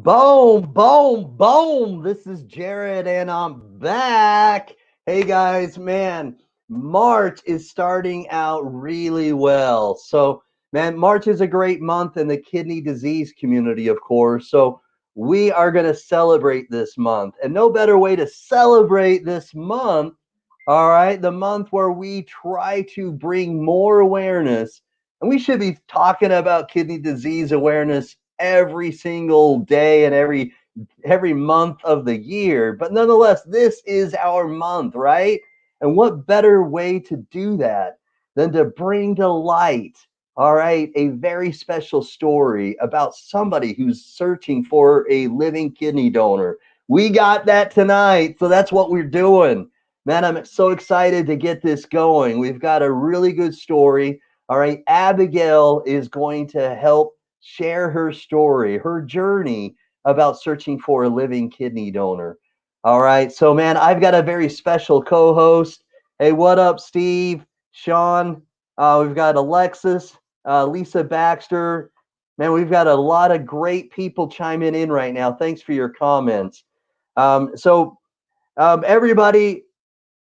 Boom, boom, boom. This is Jared and I'm back. Hey guys, man, March is starting out really well. So, man, March is a great month in the kidney disease community, of course. So, we are going to celebrate this month. And no better way to celebrate this month, all right, the month where we try to bring more awareness. And we should be talking about kidney disease awareness every single day and every month of the year. But nonetheless, this is our month, right? And what better way to do that than to bring to light, all right, a very special story about somebody who's searching for a living kidney donor. We got that tonight, so that's what we're doing. Man, I'm so excited to get this going. We've got a really good story. All right, Abigail is going to help share her story, her journey about searching for a living kidney donor. All right. So, man, I've got a very special co host. Hey, what up, Steve, Sean? We've got Alexis, Lisa Baxter. Man, we've got a lot of great people chiming in right now. Thanks for your comments. Everybody,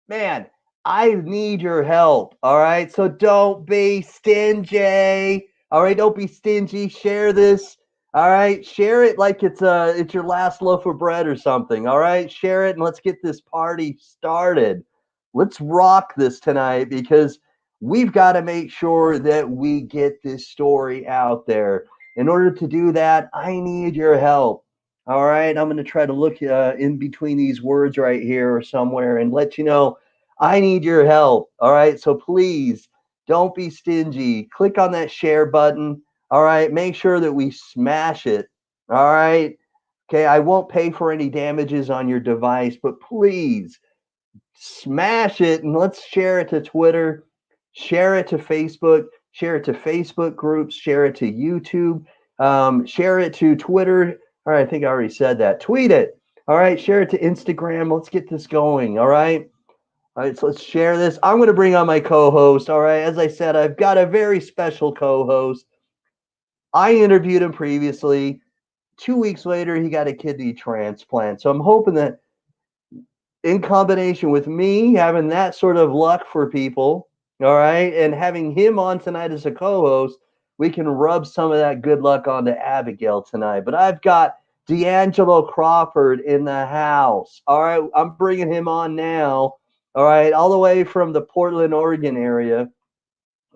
man, I need your help. All right. So don't be stingy. All right. Don't be stingy. Share this. All right. Share it like it's your last loaf of bread or something. All right. Share it and let's get this party started. Let's rock this tonight because we've got to make sure that we get this story out there. In order to do that, I need your help. All right. I'm going to try to look in between these words right here or somewhere and let you know I need your help. All right. So please don't be stingy. Click on that share button. All right. Make sure that we smash it. All right. Okay. I won't pay for any damages on your device, but please smash it and let's share it to Twitter, share it to Facebook, share it to Facebook groups, share it to YouTube, share it to Twitter. All right, I think I already said that. Tweet it. All right, share it to Instagram. Let's get this going. All right. All right, so let's share this. I'm going to bring on my co-host. All right, as I said, I've got a very special co-host. I interviewed him previously. 2 weeks later, he got a kidney transplant. So I'm hoping that in combination with me having that sort of luck for people, all right, and having him on tonight as a co-host, we can rub some of that good luck onto Abigail tonight. But I've got D'Angelo Crawford in the house. All right, I'm bringing him on now. All right, all the way from the Portland, Oregon area.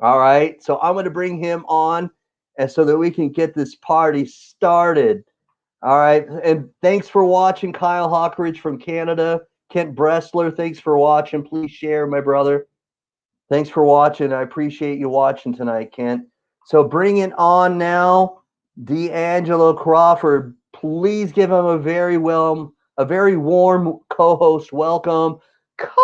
All right, so I'm going to bring him on, and so that we can get this party started. All right. And thanks for watching, Kyle Hawkridge from Canada. Kent Bressler, thanks for watching. Please share, my brother. Thanks for watching. I appreciate you watching tonight, Kent. So bring it on now, D'Angelo Crawford. Please give him a very warm co-host welcome. Come.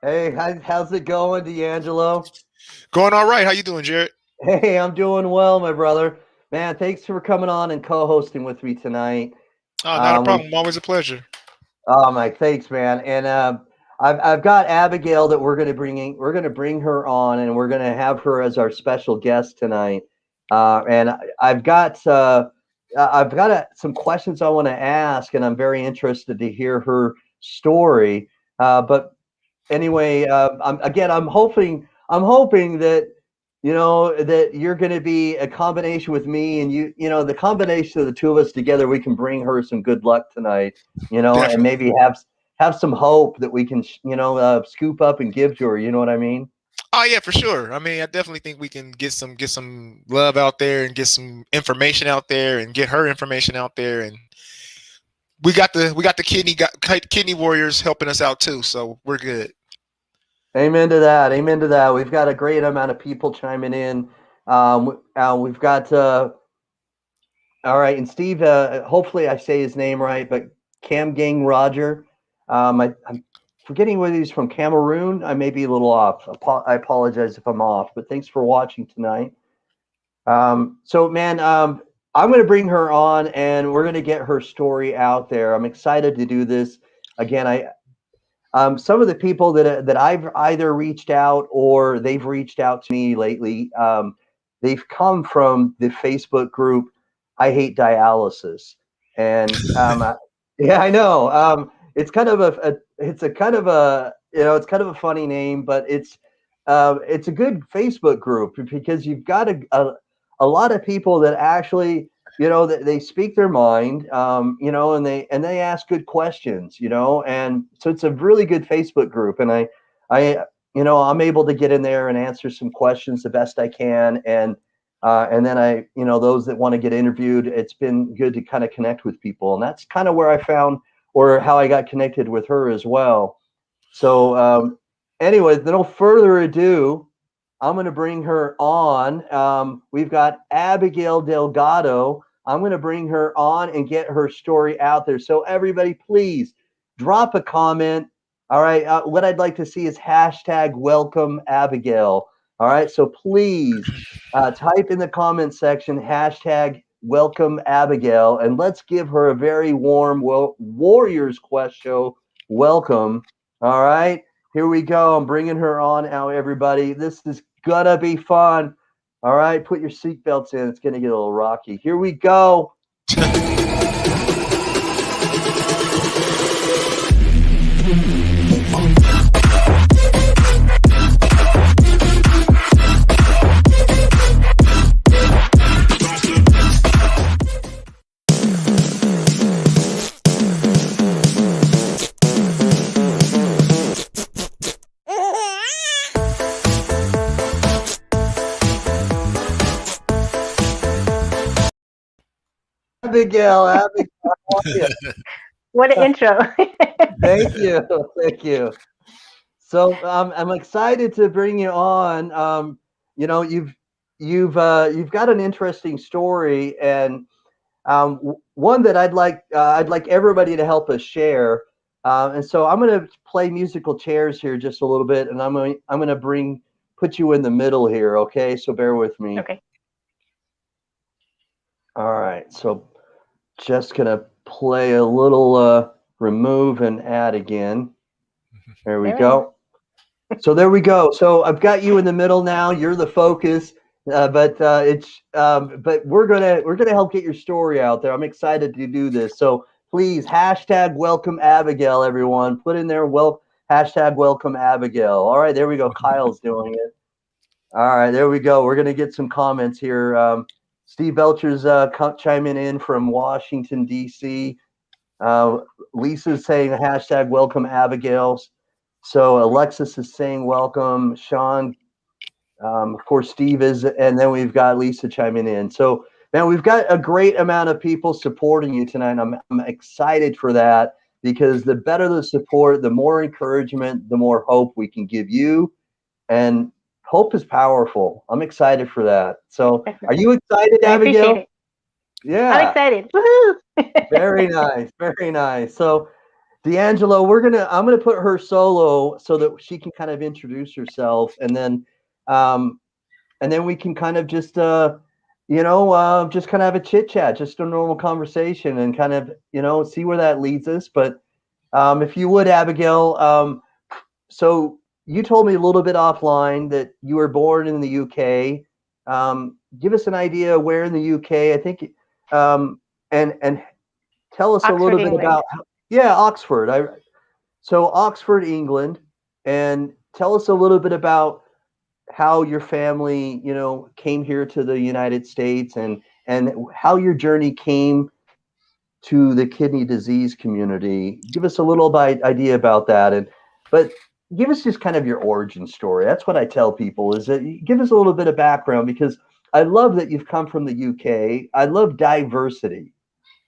Hey, how's it going, D'Angelo? Going all right. How you doing, Jared? Hey, I'm doing well, my brother. Man, thanks for coming on and co-hosting with me tonight. Oh, not a We problem. Always a pleasure. Oh my, thanks, man. And I've got Abigail that we're gonna bring her on, and we're gonna have her as our special guest tonight. And I've got some questions I want to ask, and I'm very interested to hear her story. But anyway, I'm hoping that that you're going to be a combination with me, and the combination of the two of us together, we can bring her some good luck tonight. And Definitely. maybe have some hope that we can scoop up and give to her. You know what I mean? Oh yeah, for sure. I mean, I definitely think we can get some love out there and get some information out there and get her information out there. And we got the kidney warriors helping us out too, so we're good. Amen to that. Amen to that. We've got a great amount of people chiming in. We've got All right, and Steve, hopefully I say his name right, but Cam Gang Roger. I'm forgetting whether he's from Cameroon. I may be a little off. I apologize if I'm off, but thanks for watching tonight. So, man, I'm going to bring her on, and we're going to get her story out there. I'm excited to do this. Again, some of the people that I've either reached out or they've reached out to me lately, they've come from the Facebook group "I Hate Dialysis," and yeah, I know. It's kind of it's a kind of a it's kind of a funny name, but it's a good Facebook group because you've got a lot of people that actually that they speak their mind, and they ask good questions, and so it's a really good Facebook group, and I I'm able to get in there and answer some questions the best I can, and then those that want to get interviewed, it's been good to kind of connect with people, and that's kind of where I found or how I got connected with her as well. So anyway, no further ado, I'm going to bring her on. We've got Abigail Delgado. I'm going to bring her on and get her story out there. So everybody, please drop a comment. All right. What I'd like to see is hashtag welcome Abigail. All right. So please type in the comment section hashtag welcome Abigail, and let's give her a very warm Warriors Quest show welcome. All right. Here we go. I'm bringing her on now, everybody. This is gonna be fun. All right, put your seatbelts in. It's gonna get a little rocky. Here we go. Abigail, how are you? What an intro. Thank you, thank you. So I'm excited to bring you on. You've got an interesting story, and one that I'd like everybody to help us share. And so I'm going to play musical chairs here just a little bit, and I'm going to put you in the middle here. Okay, so bear with me. Okay. All right, so just going to play a little remove and add again. There we go. So there we go. So I've got you in the middle now. You're the focus, but we're gonna help get your story out there. I'm excited to do this. So please hashtag welcome Abigail, everyone. Put in there hashtag welcome Abigail. All right, there we go. Kyle's doing it. All right, there we go. We're gonna get some comments here. Steve Belcher's chiming in from Washington D.C. Lisa's saying hashtag welcome Abigail. So Alexis is saying welcome. Sean, of course, Steve is, and then we've got Lisa chiming in. So, man, we've got a great amount of people supporting you tonight. I'm excited for that because the better the support, the more encouragement, the more hope we can give you. And hope is powerful. I'm excited for that. So, are you excited, Abigail? I appreciate it. Yeah. I'm excited. Woohoo! Very nice. Very nice. So, D'Angelo, I'm gonna put her solo so that she can kind of introduce herself, and then we can kind of just just kind of have a chit chat, just a normal conversation, and kind of see where that leads us. But if you would, Abigail, so you told me a little bit offline that you were born in the UK. Give us an idea where in the UK. I think, and tell us Oxford, a little bit England. about Oxford. So Oxford, England, and tell us a little bit about how your family, came here to the United States, and how your journey came to the kidney disease community. Give us a little idea about that, but give us just kind of your origin story. That's what I tell people, is that you give us a little bit of background, because I love that you've come from the UK. I love diversity.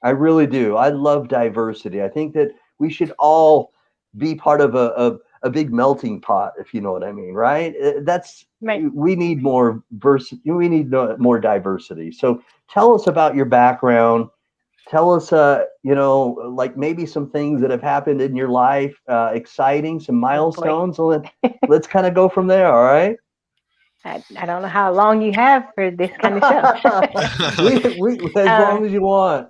I really do. I love diversity. I think that we should all be part of a big melting pot, if you know what I mean, right? That's Right. we need more we need more diversity. So tell us about your background. Tell us, like maybe some things that have happened in your life, exciting, some Oh boy. milestones. Let's kind of go from there. All right. I don't know how long you have for this kind of show. we as long um, as you want.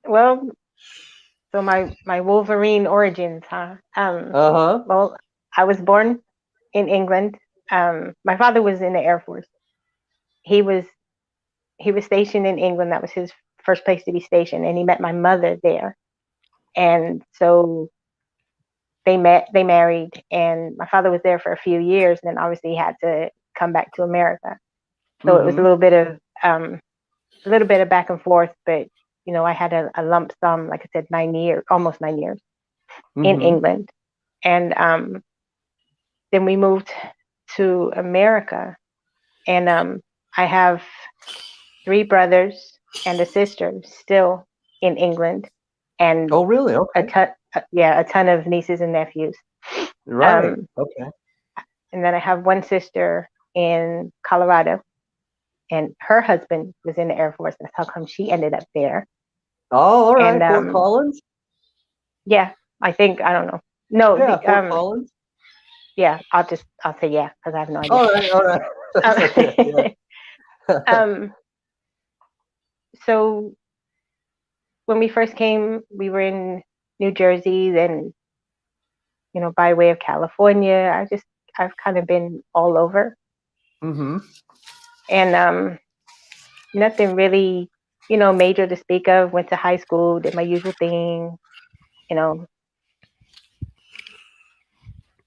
well, so my Wolverine origins, huh? Uh huh. Well, I was born in England. My father was in the Air Force. He was he was stationed in England. That was his first place to be stationed, and he met my mother there. And so they married, and my father was there for a few years, and then obviously he had to come back to America. So it was Mm-hmm. a little bit of back and forth, but I had a lump sum, like I said, 9 years, almost 9 years in Mm-hmm. England, and then we moved to America, and I have three brothers and a sister still in England, and Oh, really? a Okay. ton, yeah, a ton of nieces and nephews. Right. Um, Okay. and then I have one sister in Colorado, and her husband was in the Air Force. That's how come she ended up there. Oh, all And right. Fort Collins. yeah, I think I don't know. No, Yeah, Fort Collins. yeah, I'll say yeah because I have no idea. All right. All right. That's okay. Yeah. Um, so when we first came, we were in New Jersey, then by way of California. I've kind of been all over, Mm-hmm. and nothing really, major to speak of. Went to high school, did my usual thing. You know,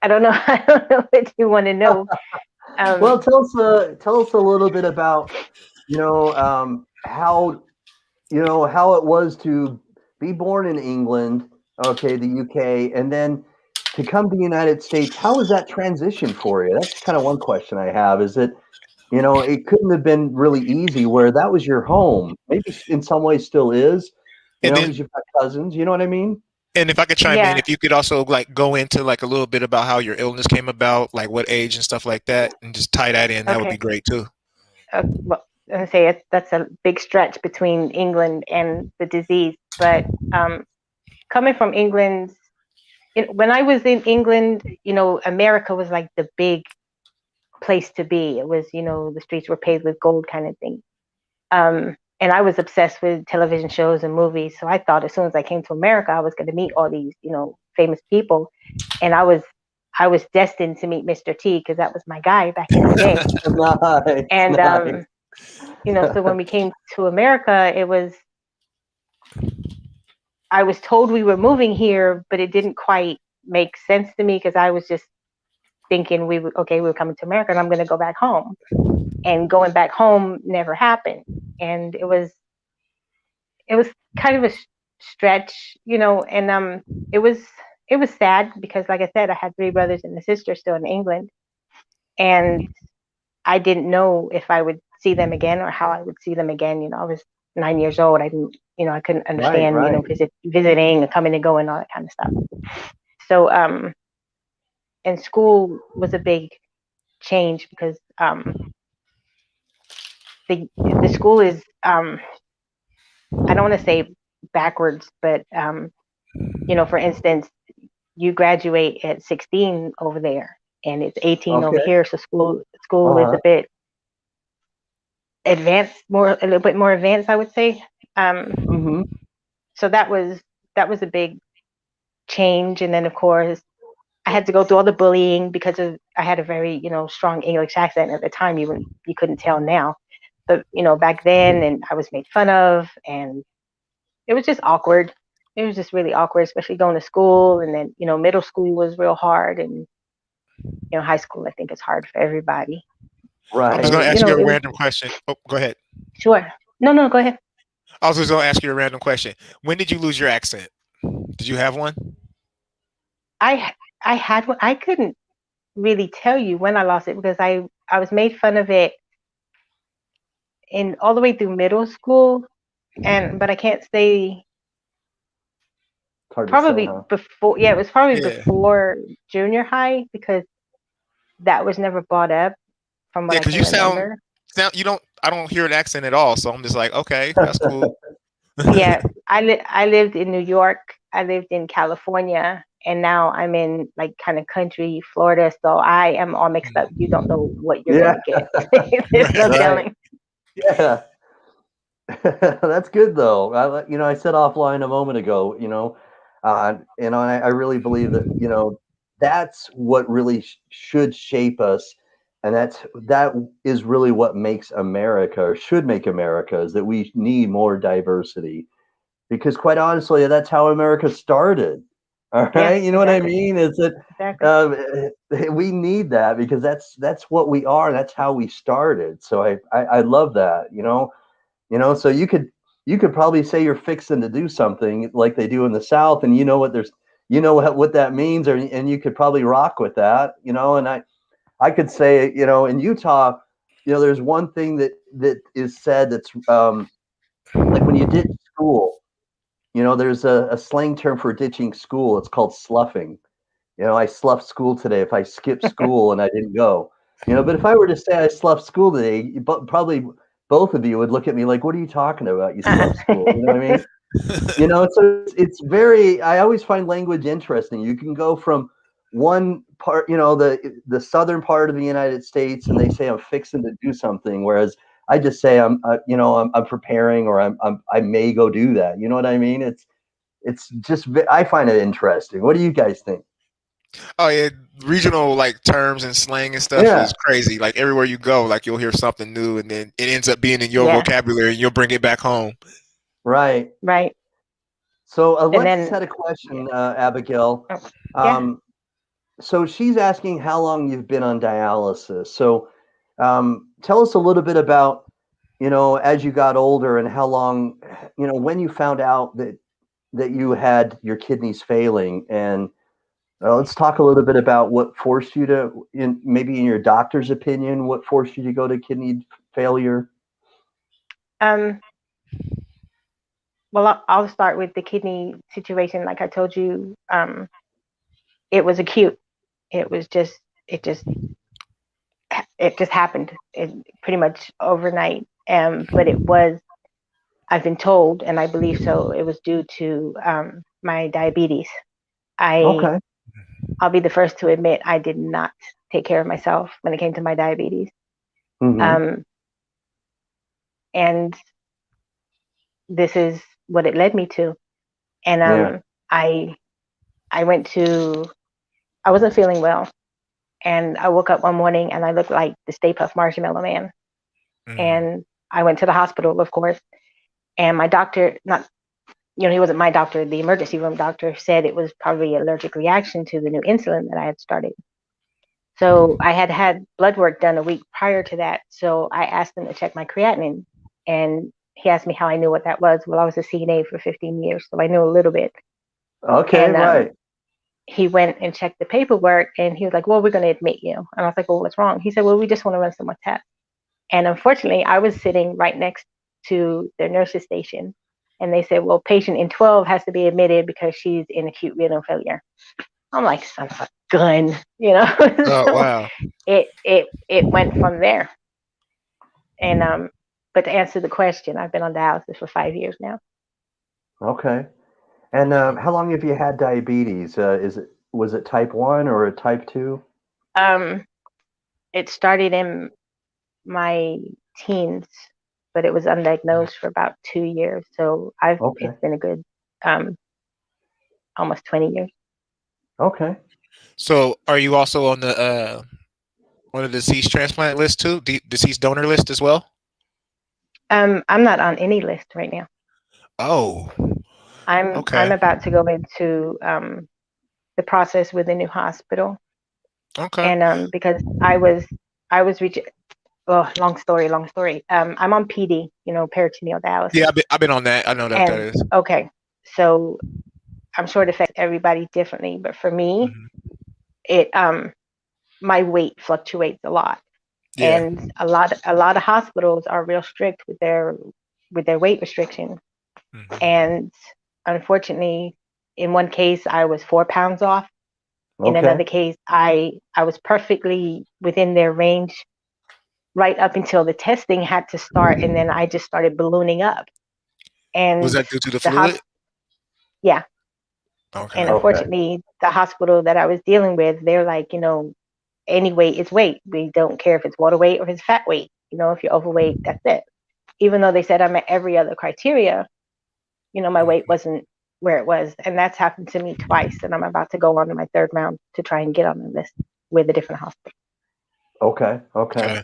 I don't know. I don't know what you want to know. Well, Um, tell us a little bit about how how it was to be born in England, okay, the UK, and then to come to the United States. How was that transition for you? That's kind of one question I have. Is it it couldn't have been really easy where that was your home. Maybe in some ways still is, And because then, you've got cousins. You know what I mean? and if I could chime in, yeah. if you could also like go into like a little bit about how your illness came about, like what age and stuff like that, and just tie that in, that would be Okay. great too. Well, I say that's a big stretch between England and the disease, but coming from England, when I was in England, America was like the big place to be. It was, the streets were paved with gold kind of thing. And I was obsessed with television shows and movies. So I thought as soon as I came to America, I was going to meet all these, famous people. And I was destined to meet Mr. T because that was my guy back in the day. Nice, And, nice. so when we came to America, I was told we were moving here, but it didn't quite make sense to me because I was just thinking we were coming to America and I'm going to go back home. And going back home never happened. And it was kind of a stretch, and it was sad because, like I said, I had three brothers and a sister still in England, and I didn't know if I would see them again or how I would see them again. I was 9 years old. I didn't, I couldn't Right, understand, right. visiting and coming and going, all that kind of stuff. So, and school was a big change because the school is I don't want to say backwards, but for instance, you graduate at 16 over there, and it's 18 over Okay. here. So school is Uh-huh. a bit advanced, a little bit more advanced, I would say. Um, Mm-hmm. so that was a big change, and then of course I had to go through all the bullying because I had a very strong English accent at the time. You couldn't tell now, but back then, and I was made fun of, and it was just awkward. It was just really awkward, especially going to school, and then middle school was real hard, and high school I think is hard for everybody. I'm just Right. So gonna ask you a it was random question. Oh, go ahead. sure. No, no, go ahead. I was just gonna ask you a random question. When did you lose your accent? Did you have one? I I had one. I couldn't really tell you when I lost it because I was made fun of it in all the way through middle school, but I can't say It's hard to say, Probably huh? before, yeah, it was probably Yeah. before junior high because that was never brought up from what Yeah, I because can you sound remember. you don't I don't hear an accent at all, so I'm just like, okay, that's cool. Yeah, I lived in New York, I lived in California, and now I'm in like kind of country Florida, so I am all mixed up. You don't know what you're Yeah. gonna get. There's no Right. Right. telling. Yeah. That's good though. I said offline a moment ago, I really believe that, that's what really should shape us. And that is really what makes America, or should make America, is that we need more diversity. Because quite honestly, that's how America started. All Yeah, right. You know what I exactly. mean? Is that Exactly. we need that, because that's what we are. That's how we started. So I love that, so you could probably say you're fixing to do something like they do in the South, and what that means, and you could probably rock with that, and I could say, in Utah, there's one thing that is said, that's like when you ditch school, there's a slang term for ditching school. It's called sloughing. I sloughed school today if I skipped school and I didn't go. But if I were to say I sloughed school today, probably both of you would look at me like, "What are you talking about? You sloughed school?" You know what I mean? So it's very. I always find language interesting. You can go from one part, the southern part of the United States, and they say I'm fixing to do something, whereas I just say I'm preparing, or I may go do that. You know what I mean? It's just, I find it interesting. What do you guys think? Oh yeah, regional like terms and slang and stuff Yeah, is crazy. Like everywhere you go, like you'll hear something new, and then it ends up being in your Yeah, vocabulary, and you'll bring it back home. right. right. So And Alexis then, had a yeah, question, Abigail. oh, yeah. Um, so she's asking how long you've been on dialysis. So tell us a little bit about, as you got older, and how long, when you found out that you had your kidneys failing. And let's talk a little bit about what forced you to, maybe in your doctor's opinion, what forced you to go to kidney failure. Um, well, I'll start with the kidney situation. Like I told you, it was acute. It was just, it just, it just happened. It pretty much overnight. But it was, I've been told, and I believe so, it was due to my diabetes. I Okay. I'll be the first to admit I did not take care of myself when it came to my diabetes. Mm-hmm. Um, and this is what it led me to. And Yeah. I I went to I wasn't feeling well, and I woke up one morning and I looked like the Stay Puft Marshmallow Man. Mm. And I went to the hospital, of course, and my doctor, not he wasn't my doctor, the emergency room doctor said it was probably an allergic reaction to the new insulin that I had started. So I had had blood work done a week prior to that. So I asked him to check my creatinine, and he asked me how I knew what that was. Well, I was a CNA for 15 years, so I knew a little bit. Okay. And Right. he went and checked the paperwork, and he was like, "Well, we're going to admit you." And I was like, "Well, what's wrong?" He said, "Well, we just want to run some more tests." And unfortunately, I was sitting right next to the nurse's station, and they said, "Well, patient in 12 has to be admitted because she's in acute renal failure." I'm like, "Son of a gun," Oh So wow. it went from there. And but to answer the question, I've been on dialysis for 5 years now. Okay. And how long have you had diabetes? Was it type 1 or a type 2? Um, it started in my teens, but it was undiagnosed for about 2 years. So Okay. it's been a good um almost 20 years. Okay. So are you also on the deceased transplant list too? Deceased donor list as well? I'm not on any list right now. Oh, I'm okay, about to go into the process with a new hospital, okay. and because I was reaching. Oh, long story, long story. I'm on PD, peritoneal Yeah, dialysis, I've been on that. I know that and is. okay, so I'm sure it affects everybody differently, but for me, Mhm. it my weight fluctuates a lot, Yeah. and a lot of hospitals are real strict with their weight restriction, Mhm. and unfortunately, in one case, I was 4 pounds off. In Okay. another case, I was perfectly within their range right up until the testing had to start, and then I just started ballooning up. Was And that due to the the fluid? yeah, and Okay. Okay. unfortunately, the hospital that I was dealing with, they're like, any weight is weight. We don't care if it's water weight or if it's fat weight. If you're overweight, that's it. Even though they said I met every other criteria, my weight wasn't where it was. And that's happened to me twice. And I'm about to go on to my third round to try and get on the list with a different hospital. Okay. Okay.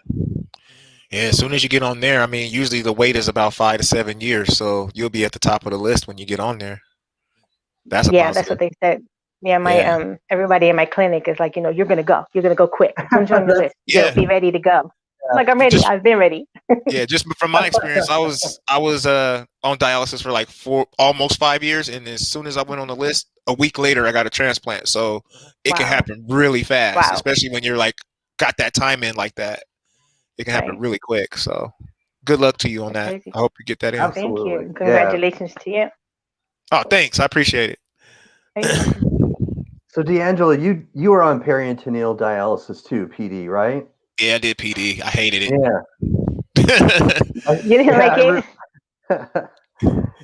Yeah, as soon as you get on there, I mean, usually the wait is about 5 to 7 years, so you'll be at the top of the list when you get on there. That's a Yeah, that's positive. what they said. Yeah, my Yeah. everybody in my clinic is like, you're gonna go. You're gonna go quick. As soon as you're on the That's list, Yeah. be ready to go. I'm like, I'm ready. Just I've been ready. yeah, just from my experience, I was on dialysis for like almost 5 years, and as soon as I went on the list, a week later I got a transplant. So it can Wow. happen really fast, Wow. especially when you're like got that time in like that. It can happen Right. really quick. So good luck to you on That's that. crazy. I hope you get that in. Thank Absolutely. you. Yeah. Congratulations to you. Oh, thanks. I appreciate You're it. welcome. So D'Angelo, you were on peritoneal dialysis too, PD, right? Yeah, I did PD. I hated it. Yeah. You didn't like it?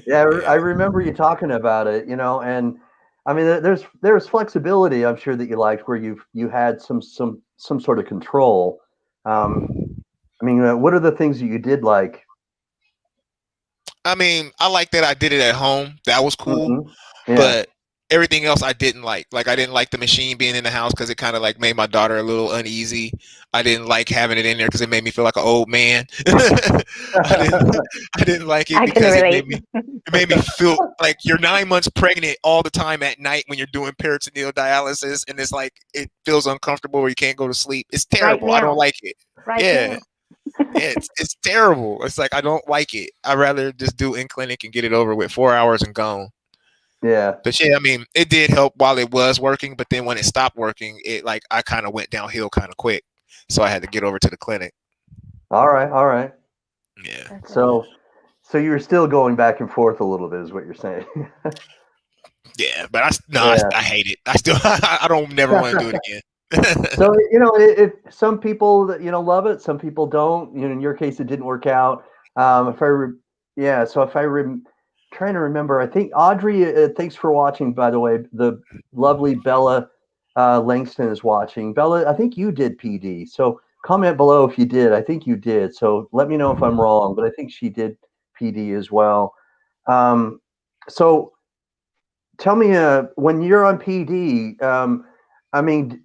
Yeah, I Yeah. remember you talking about it, and I mean, there's flexibility. I'm sure that you liked where you had some sort of control. I mean, what are the things that you did like? I mean, I like that I did it at home. That was cool. Hmm. Yeah. But everything else I didn't like. Like I didn't like the machine being in the house because it kind of like made my daughter a little uneasy. I didn't like having it in there because it made me feel like an old man. I didn't I didn't like it I can because relate. it made me feel like you're 9 months pregnant all the time at night when you're doing peritoneal dialysis, and it's like it feels uncomfortable or you can't go to sleep. It's Right terrible. I don't now. like it. Right Yeah. now. Yeah, it's terrible. It's like I don't like it. I'd rather just do in clinic and get it over with 4 hours and gone. Yeah. But yeah, I mean, it did help while it was working, but then when it stopped working, it like I kind of went downhill kind of quick. So I had to get over to the clinic. All right. All right. Yeah. That's it. So you were still going back and forth a little bit, is what you're saying. Yeah, but Yeah. I hate it. I still I don't never want to do it again. So some people that love it, some people don't. In your case, it didn't work out. If I yeah, so if I trying to remember, I think Audrey. Thanks for watching, by the way. The lovely Bella Langston is watching. Bella, I think you did PD. So comment below if you did. I think you did. So let me know if I'm wrong, but I think she did PD as well. So tell me, when you're on PD, I mean,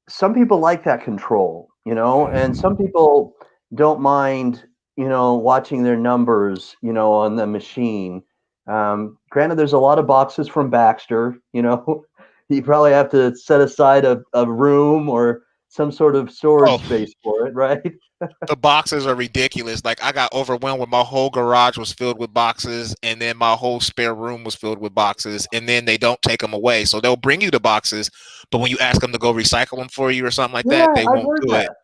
some people like that control, and some people don't mind, watching their numbers, on the machine. Granted, there's a lot of boxes from Baxter, you probably have to set aside a room or some sort of storage Oh, space for it, right? the boxes are ridiculous. Like I got overwhelmed when my whole garage was filled with boxes, and then my whole spare room was filled with boxes, and then they don't take them away. So they'll bring you the boxes, but when you ask them to go recycle them for you or something like that, Yeah, they I've won't heard do it. that.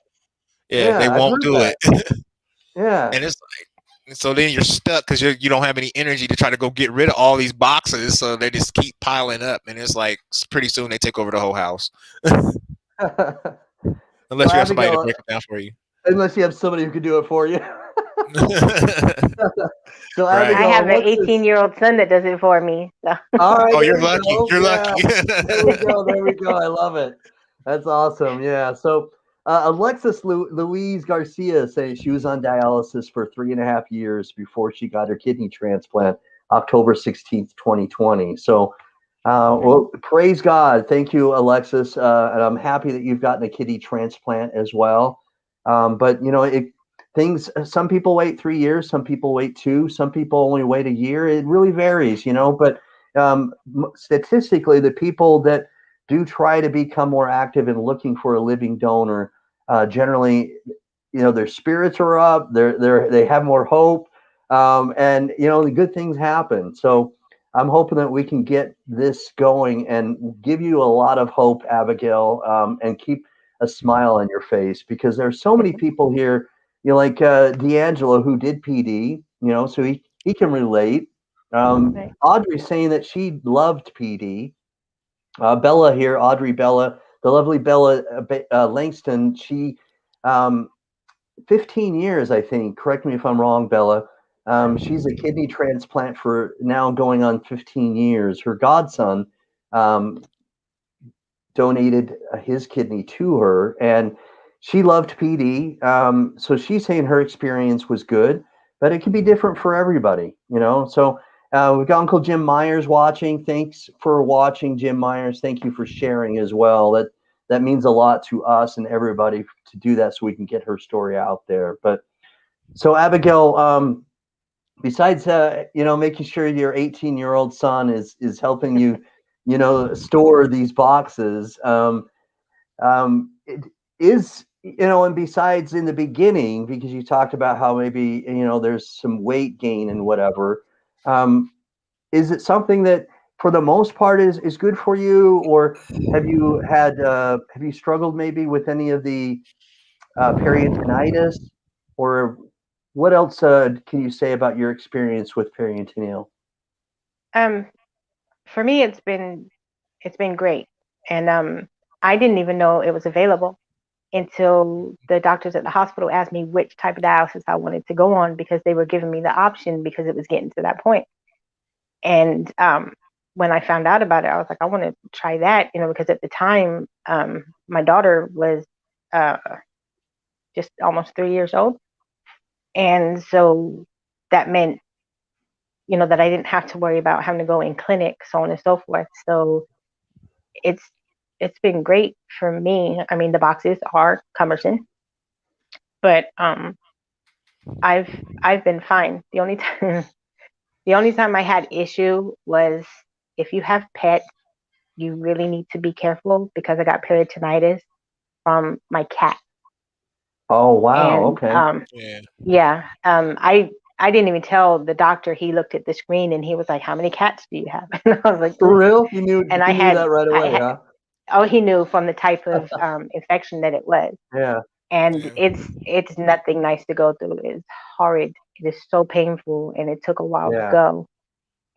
Yeah, they Yeah, I've won't heard do that. it. Yeah. And it's like, so then you're stuck because you don't have any energy to try to go get rid of all these boxes. So they just keep piling up, and it's like pretty soon they take over the whole house, So unless you have somebody to Abigail, break it down for you. unless you have somebody who can do it for you. So Right. I Abigail, have an Alexis. 18-year-old son that does it for me. So. All right, Oh, there you're we lucky. go. You're Yeah, lucky. there we go. There we go. I love it. That's awesome. Yeah. So Alexis Louise Garcia saying she was on dialysis for 3.5 years before she got her kidney transplant, October 16th, 2020. So, well, praise God. Thank you, Alexis. And I'm happy that you've gotten a kidney transplant as well. But things, some people wait 3 years, some people wait 2, some people only wait a year. It really varies, but statistically, the people that do try to become more active in looking for a living donor, generally, their spirits are up, they have more hope, and the good things happen. So I'm hoping that we can get this going and give you a lot of hope, Abigail, and keep a smile on your face, because there's so many people here, like D'Angelo, who did PD, so he can relate. Right. Audrey's saying that she loved PD. Bella here, Audrey Bella, the lovely Bella Langston. She, 15 years, I think. Correct me if I'm wrong, Bella. She's a kidney transplant for now going on 15 years. Her godson um, donated his kidney to her, and she loved PD. So she's saying her experience was good, but it can be different for everybody, you know. So we've got Uncle Jim Myers watching. Thanks for watching, Jim Myers. Thank you for sharing as well. That means a lot to us and everybody to do that, so we can get her story out there. But so Abigail, besides making sure your 18-year-old son is helping you, store these boxes. It is, and besides in the beginning, because you talked about how maybe, there's some weight gain and whatever, is it something that for the most part is good for you, or have you struggled maybe with any of the peritonitis, or what else can you say about your experience with peritoneal? Um, for me, it's been great, and I didn't even know it was available until the doctors at the hospital asked me which type of dialysis I wanted to go on, because they were giving me the option because it was getting to that point. And when I found out about it, I was like, I want to try that, because at the time, my daughter was uh, just almost 3 years old. And so that meant, that I didn't have to worry about having to go in clinic, so on and so forth. So it's it's been great for me. I mean, the boxes are cumbersome, but I've been fine. The only time I had issue was if you have pets, you really need to be careful, because I got peritonitis from my cat. Oh, wow. And Okay. Yeah. yeah, I didn't even tell the doctor. He looked at the screen and he was like, "How many cats do you have?" And I was like, For "Oof." real? You knew And he knew that right I away, had, huh? oh, he knew from the type of infection that it was. Yeah. And Yeah. it's nothing nice to go through. It's horrid. It is so painful, and it took a while to Yeah. go.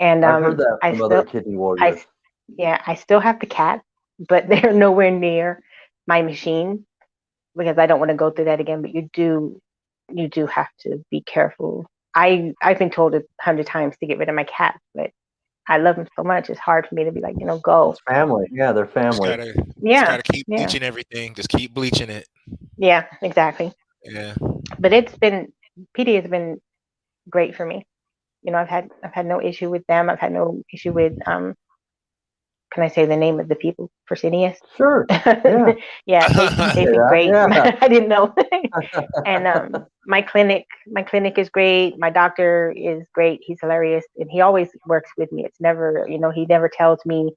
And I've heard that I from other still, kidney I warriors. s- yeah, I still have the cat, but they're nowhere near my machine, because I don't want to go through that again. But you do have to be careful. I've been told 100 times to get rid of my cat, but I love him so much. It's hard for me to be like, go. It's family. Yeah, they're Just family. Yeah, gotta keep yeah, bleaching everything. Just keep bleaching it. yeah, exactly. Yeah. But PD has been great for me. I've had no issue with them. I've had no issue with can I say the name of the people? Fresenius. Sure. Yeah. Yeah, You can they've say been that. great. Yeah. I didn't know. And my clinic is great. My doctor is great. He's hilarious, and he always works with me. It's never, he never tells me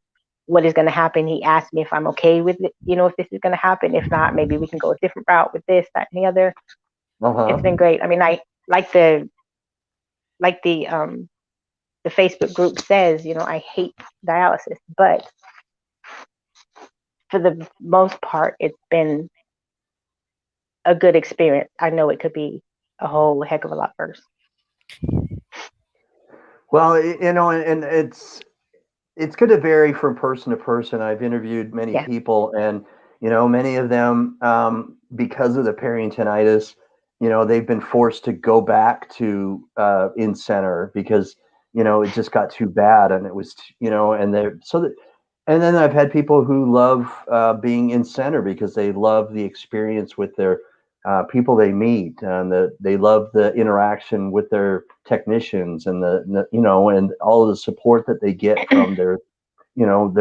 what is going to happen. He asks me if I'm okay with it, if this is going to happen. If not, maybe we can go a different route with this, that, and the other. It's Uh-huh. been great. I mean, I like the Facebook group says, I hate dialysis, but for the most part, it's been a good experience. I know it could be a whole heck of a lot worse. Well, and it's going to vary from person to person. I've interviewed many Yeah. people, and many of them, because of the peritonitis, they've been forced to go back to in center because it just got too bad, and it was and they're so that. And then I've had people who love being in center because they love the experience with their people they meet, and they love the interaction with their technicians, and and all of the support that they get from their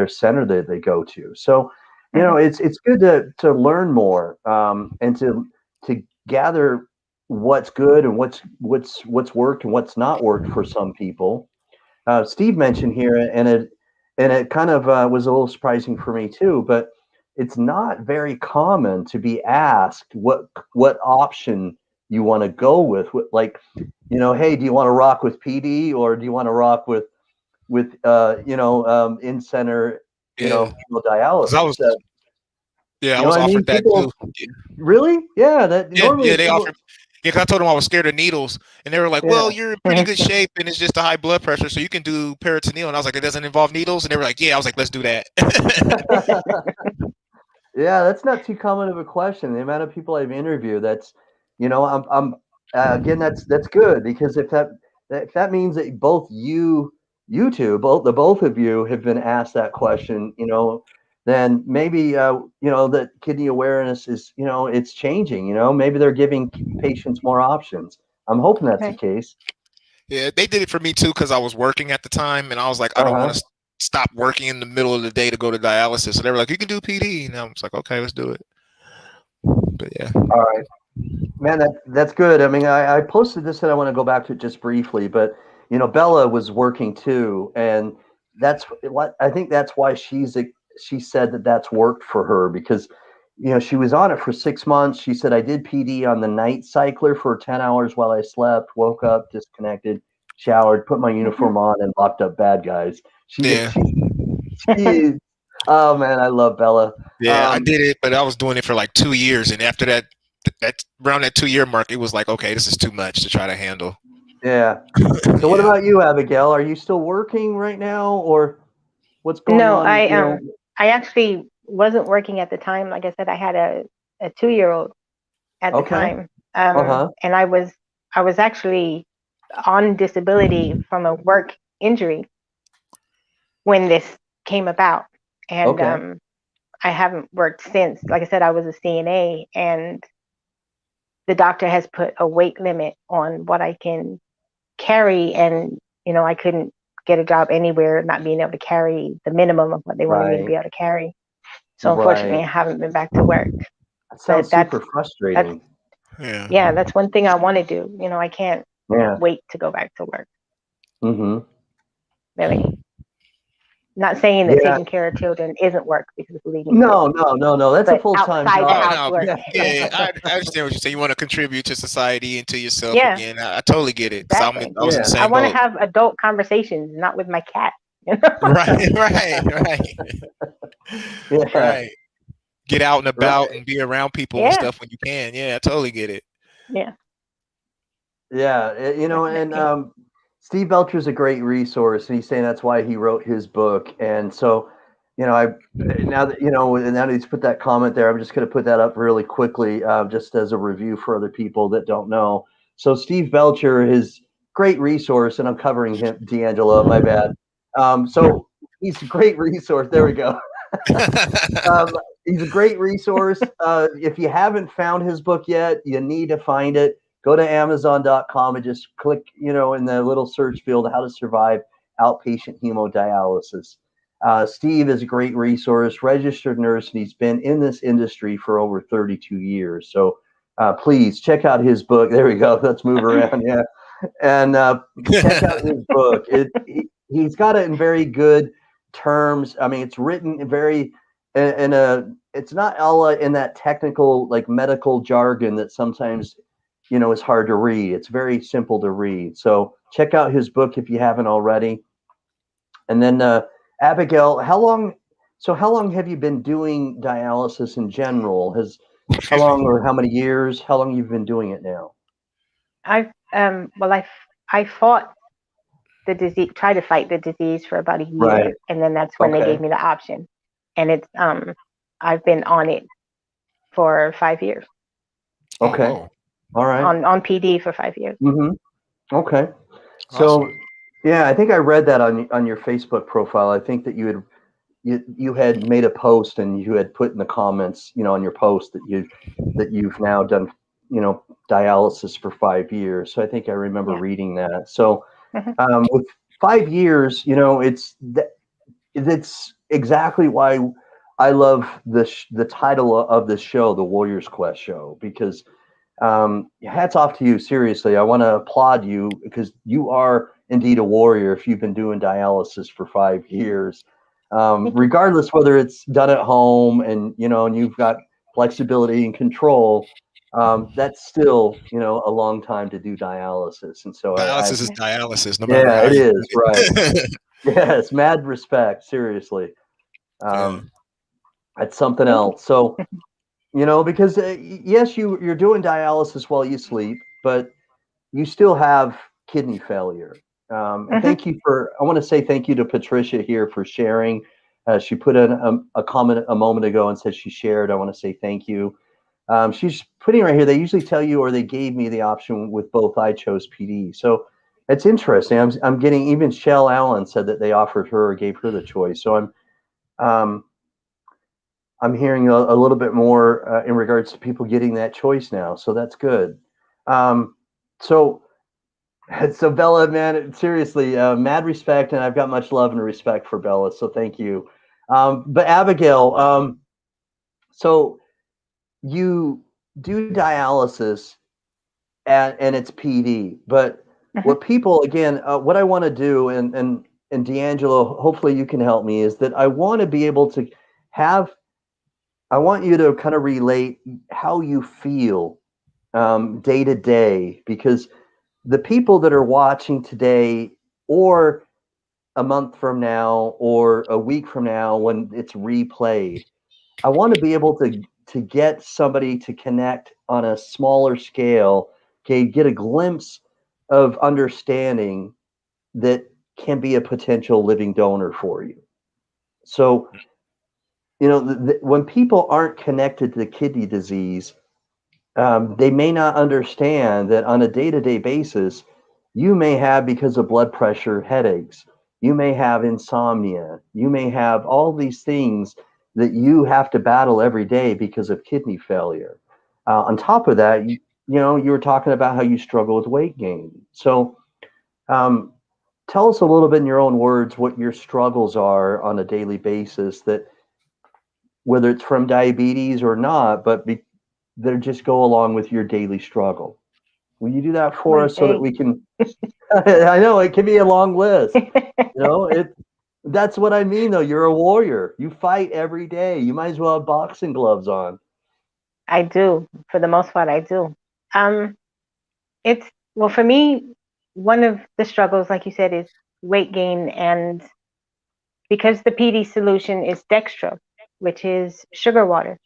center that they go to. So Hmm. it's good to learn more, and to gather what's good and what's worked and what's not worked for some people. Steve mentioned here, and it kind of was a little surprising for me too, but it's not very common to be asked what option you want to go with. Like, hey, do you want to rock with PD, or do you want to rock with in center, Yeah. Cause I was, hemodialysis? yeah, I You know was what I mean? offered that too. People really, yeah. That Yeah, normally yeah, they people, offered. Yeah, because I told them I was scared of needles, and they were like, "Well, you're in pretty good shape, and it's just a high blood pressure, so you can do peritoneal." And I was like, "It doesn't involve needles," and they were like, "Yeah." I was like, "Let's do that." Yeah, that's not too common of a question. The amount of people I've interviewed, that's, I'm again, that's good, because if that means that you two, both of you have been asked that question, then maybe that kidney awareness is, it's changing. Maybe they're giving patients more options. I'm hoping that's the Right. case. Yeah, they did it for me too because I was working at the time, and I was like, I Uh don't huh. want to stop working in the middle of the day to go to dialysis. So they were like, "You can do PD," and I was like, "Okay, let's do it." But yeah, All right. Man, that's good. I mean, I posted this and I want to go back to it just briefly, but Bella was working too, and that's what I think. That's why she said that that's worked for her, because she was on it for 6 months. She said, I did PD on the night cycler for 10 hours while I slept, woke up, disconnected, showered, put my Mhm. uniform on, and locked up bad guys. yeah, She oh man, I love Bella. yeah. I did it, but I was doing it for like 2 years, and after that, around that 2 year mark, it was like, okay, this is too much to try to handle. Yeah. So what Yeah. about you, Abigail? Are you still working right now, or what's going No, on? I actually wasn't working at the time. Like I said, I had a 2-year-old at the Okay. time, Uh-huh. and I was actually on disability from a work injury when this came about, and Okay. I haven't worked since. Like I said, I was a CNA, and the doctor has put a weight limit on what I can carry, and I couldn't get a job anywhere not being able to carry the minimum of what they wanted me to Right. be able to carry. So unfortunately, Right. I haven't been back to work. That But sounds that's super that's frustrating. Yeah. yeah, that's one thing I want to do. I can't Yeah. wait to go back to work. Mm-hmm. Really, not saying that Yeah. taking care of children isn't work, because believe me, it is. No, no, no, no. That's a But full-time outside the Oh job. house no, work, Yeah. yeah, I understand what you say. You want to contribute to society and to yourself yeah, again. I totally get it because exactly. I was in the Yeah. I same want to boat. have adult conversations, not with my cat. Right, right, Yeah. right. Get out and about Right. and be around people and Yeah, stuff when you can. Yeah, I totally get it. yeah, Yeah. And definitely. Steve Belcher's a great resource, and he's saying that's why he wrote his book. And so, I now that now that he's put that comment there, I'm just going to put that up really quickly, just as a review for other people that don't know. So Steve Belcher is great resource, and I'm covering him, D'Angelo. My bad. So he's a great resource. There we go. Um, he's a great resource. If you haven't found his book yet, you need to find it. Go to Amazon.com and just click, in the little search field, how to survive outpatient hemodialysis. Steve is a great resource, registered nurse, and he's been in this industry for over 32 years. So please check out his book. There we go. Let's move around. Yeah. And check out his book. He's got it in very good terms. I mean, it's written in a, it's not all in that technical, like medical jargon that sometimes, is hard to read. It's very simple to read. So check out his book if you haven't already. And then, Abigail, how long have you been doing dialysis in general? How Excuse me. long, or how many years? How long you've been doing it now? I fought the disease, tried to fight the disease for about a Right. year, and then that's when they Okay. gave me the option, and I've been on it for 5 years, Oh, Okay. whoa. All right. on PD for 5 years. Mm-hmm. Okay. Awesome. So, yeah, I think I read that on your Facebook profile. I think that you had made a post, and you had put in the comments, on your post, that you've now done, dialysis for 5 years. So I think I remember Yeah. reading that. So, Mhm. with 5 years, it's exactly why I love the title of this show, the Warriors Quest show, because hats off to you. Seriously, I want to applaud you, because you are indeed a warrior if you've been doing dialysis for 5 years. Thank you. Regardless whether it's done at home, and you've got flexibility and control, that's still, a long time to do dialysis. And so Dialysis is Yeah. dialysis, no matter yeah, how it you is right. put it. Yes, mad respect. Seriously, Yeah. um, that's something Thank you. else. So, because yes, you're doing dialysis while you sleep, but you still have kidney failure. And thank you I want to say thank you to Patricia here for sharing. She put in a comment a moment ago and said she shared. I want to say thank you. She's putting right here, they usually tell you, or they gave me the option with both. I chose PD. So it's interesting. I'm getting, even Shell Allen said that they offered her or gave her the choice. So I'm hearing a little bit more in regards to people getting that choice now. So that's good. So Bella, man, seriously, mad respect, and I've got much love and respect for Bella. So thank you. But Abigail, so you do dialysis and it's PD, but what people, again, what I want to do, and D'Angelo, hopefully you can help me, is that I want to be able to have, I want you to kind of relate how you feel day to day, because the people that are watching today, or a month from now, or a week from now when it's replayed, I want to be able to get somebody to connect on a smaller scale, okay, get a glimpse of understanding that can be a potential living donor for you. So, when people aren't connected to kidney disease, they may not understand that on a day-to-day basis, you may have, because of blood pressure, headaches. You may have insomnia. You may have all these things that you have to battle every day because of kidney failure. On top of that, you were talking about how you struggle with weight gain. So tell us a little bit in your own words what your struggles are on a daily basis, that whether it's from diabetes or not, but that just go along with your daily struggle. Will you do that for us so that we can? I know it can be a long list. That's what I mean, though. You're a warrior. You fight every day. You might as well have boxing gloves on. I do. For the most part, I do. It's, well, for me, one of the struggles, like you said, is weight gain, and because the PD solution is dextro, which is sugar water,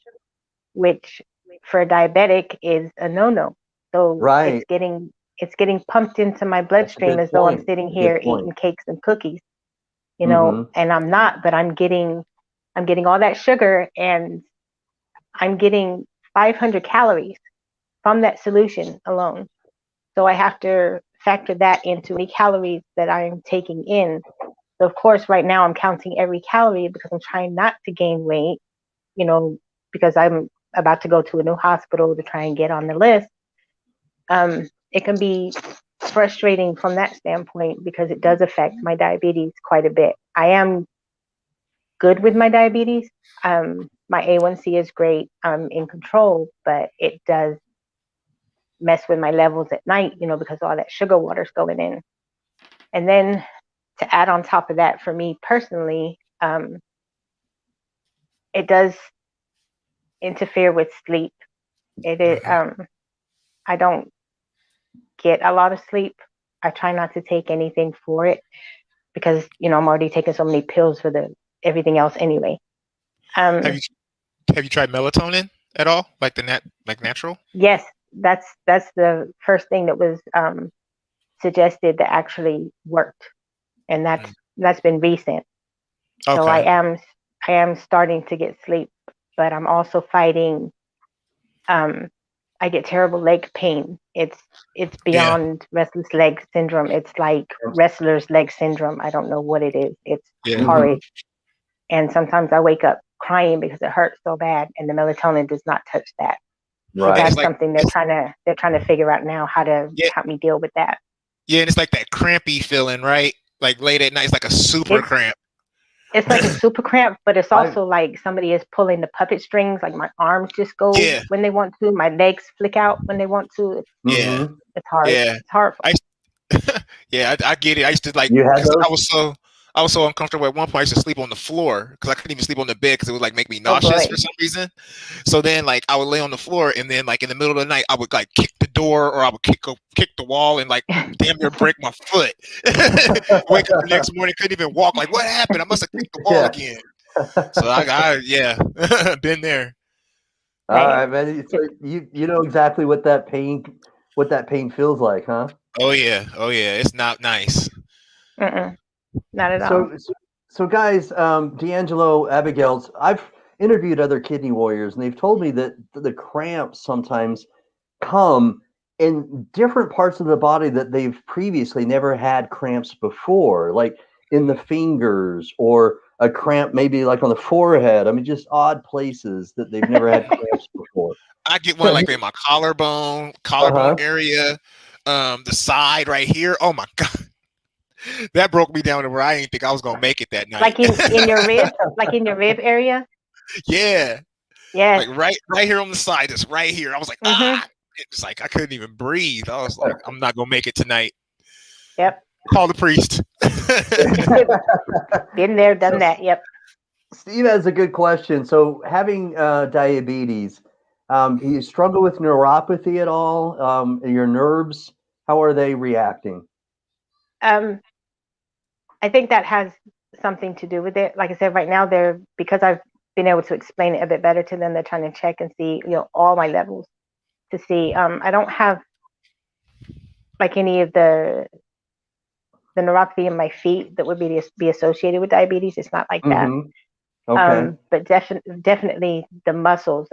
which for a diabetic is a no-no. So Right. it's getting pumped into my That's a bloodstream good as though I'm point. sitting That's a good here point. eating cakes and cookies, Mm-hmm. and I'm not, but I'm getting all that sugar, and I'm getting 500 calories from that solution alone. So I have to factor that into the calories that I'm taking in. So of course, right now I'm counting every calorie because I'm trying not to gain weight, because I'm about to go to a new hospital to try and get on the list. It can be frustrating from that standpoint because it does affect my diabetes quite a bit. I am good with my diabetes. My A1C is great. I'm in control, but it does mess with my levels at night, because all that sugar water's going in. And then to add on top of that, for me personally, it does interfere with sleep. It is, I don't get a lot of sleep. I try not to take anything for it because, I'm already taking so many pills for everything else anyway. Have you tried melatonin at all? Like like natural? Yes, that's the first thing that was suggested that actually worked, and that's been recent. So Okay. I am starting to get sleep, but I'm also fighting. I get terrible leg pain. It's Yeah. beyond restless leg syndrome. It's like wrestler's leg syndrome. I don't know what it is. It's Yeah. horrid. And sometimes I wake up crying because it hurts so bad, and the melatonin does not touch that. So Right. that's something they're trying to figure out now, how to Yeah, help me deal with that. yeah, and it's like that crampy feeling, right? Like late at night, it's like a super It's cramp. it's like a super cramp, but it's I also like somebody is pulling the puppet strings. Like my arms just go Yeah, when they want to, my legs flick out when they want to. yeah, Mm-hmm. It's hard. yeah. It's hard. I yeah, I get it. I used to like, You had 'cause those? I was so uncomfortable at one point. I used to sleep on the floor because I couldn't even sleep on the bed because it would like make me Oh nauseous boy. for some reason. So then like I would lay on the floor and then like in the middle of the night I would like kick the door or I would kick the wall and like damn near break my foot. Wake up the next morning, couldn't even walk. Like what happened? I must have kicked the wall Yeah. again. So yeah, been there. All Right. right, man. So you know exactly what that pain. what that pain feels like, huh? Oh yeah, it's not nice. Mm-mm, not at all. So guys, D'Angelo, Abigail, I've interviewed other kidney warriors, and they've told me that the cramps sometimes come in different parts of the body that they've previously never had cramps before, like in the fingers or a cramp maybe like on the forehead. I mean, just odd places that they've never had cramps before. I get one like in my collarbone Uh-huh. area, the side right here. Oh my god, that broke me down to where I didn't think I was gonna make it that night. Like in your rib, like in your rib area. Yeah, Yes. like right here on the side, just right here. I was like, Mm-hmm. it was like I couldn't even breathe. I was like, I'm not gonna make it tonight. Yep. Call the priest. Been there, done that. Yep. Steve has a good question. So, having diabetes, do you struggle with neuropathy at all? Your nerves, how are they reacting? Um, I think that has something to do with it. Like I said, right now they're because I've been able to explain it a bit better to them. They're trying to check and see, all my levels to see. I don't have like any of the neuropathy in my feet that would be associated with diabetes. It's not like that. Mm-hmm. Okay. But definitely the muscles.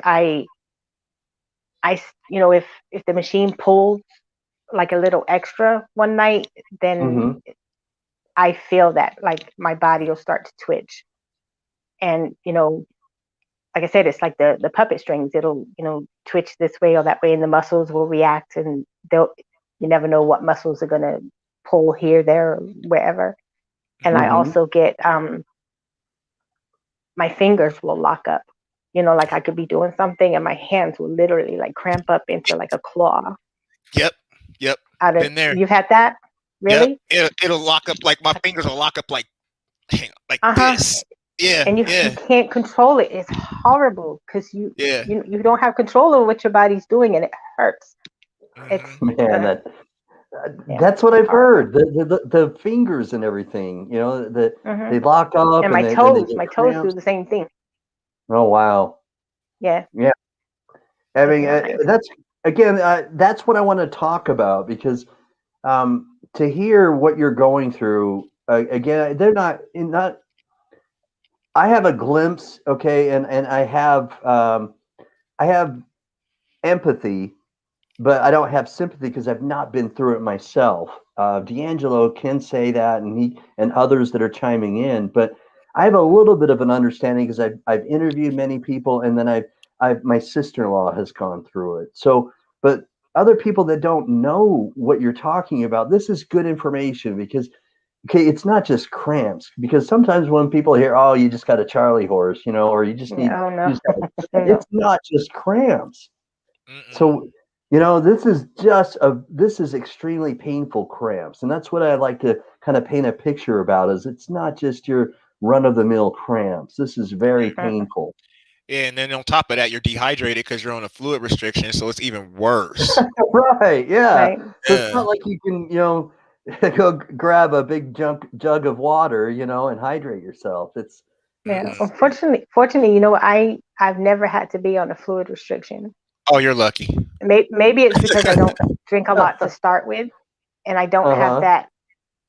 If the machine pulls like a little extra one night, then Mm-hmm. I feel that like my body will start to twitch. And like I said, it's like the puppet strings. It'll twitch this way or that way, and the muscles will react, and you never know what muscles are gonna pull here, there, or wherever. And I Mm-hmm. also get my fingers will lock up. Like I could be doing something and my hands will literally like cramp up into like a claw. Yep. Been there. You've had that? Yep. Really? It'll lock up like my fingers will lock up like Uh-huh. this. Yeah. And you can't control it. It's horrible because Yeah. you don't have control over what your body's doing, and it hurts. It's Man, yeah, that's what I've horrible. heard. The fingers and everything, that Hmm. they lock up And and they get my toes do cramps. the same thing. Oh wow. Yeah, Yeah. I it's mean, not nice. that's what I want to talk about because to hear what you're going through again, they're not. I have a glimpse, okay, and I have empathy, but I don't have sympathy because I've not been through it myself. D'Angelo can say that, and he and others that are chiming in, but I have a little bit of an understanding because I've interviewed many people, and then I've my sister-in-law has gone through it. So, but other people that don't know what you're talking about, this is good information because okay, it's not just cramps because sometimes when people hear, "Oh, you just got a Charlie horse," or you just need, Oh you no, just got no. it's not just cramps. Mm-mm. So, this is extremely painful cramps, and that's what I like to kind of paint a picture about. Is it's not just your run of the mill cramps. This is very Mm-mm. painful. Yeah, and then on top of that, you're dehydrated because you're on a fluid restriction, so it's even worse. Right? Yeah. Right. So it's Yeah. not like you can, go grab a big jug of water, and hydrate yourself. Yeah. Mm-mm. Fortunately, I've never had to be on a fluid restriction. Oh, you're lucky. Maybe it's because I don't drink a lot to start with, and I don't have Uh-huh.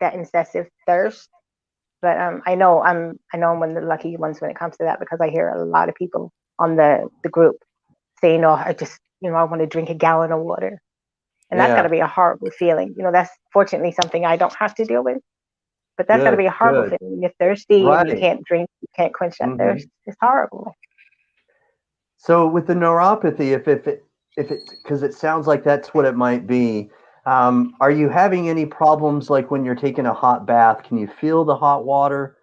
that incessive thirst. But I know I'm one of the lucky ones when it comes to that because I hear a lot of people on the group saying, "Oh, I just I want to drink a gallon of water," and that's got to Yeah. be a horrible feeling. That's fortunately something I don't have to deal with, but that's got to be Good. a horrible Good. feeling. You're thirsty and you Right. can't drink, you can't quench that Hmm. thirst. It's horrible. So with the neuropathy, if it because it sounds like that's what it might be. Are you having any problems like when you're taking a hot bath? Can you feel the hot water?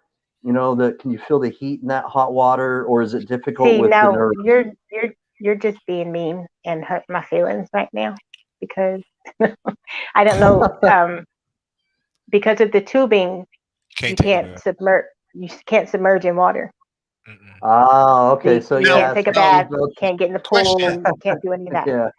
Can you feel the heat in that hot water, or is it difficult See, with the now nerves? you're just being mean and hurt my feelings right now because I don't know. Because of the tubing, Can't you take a can't bath. submerge. You can't submerge in water, Mm-mm. Ah, so okay. you, So you Now, can't yeah, take a so now, bath, you can't get in the question. pool, can't do any of that. yeah.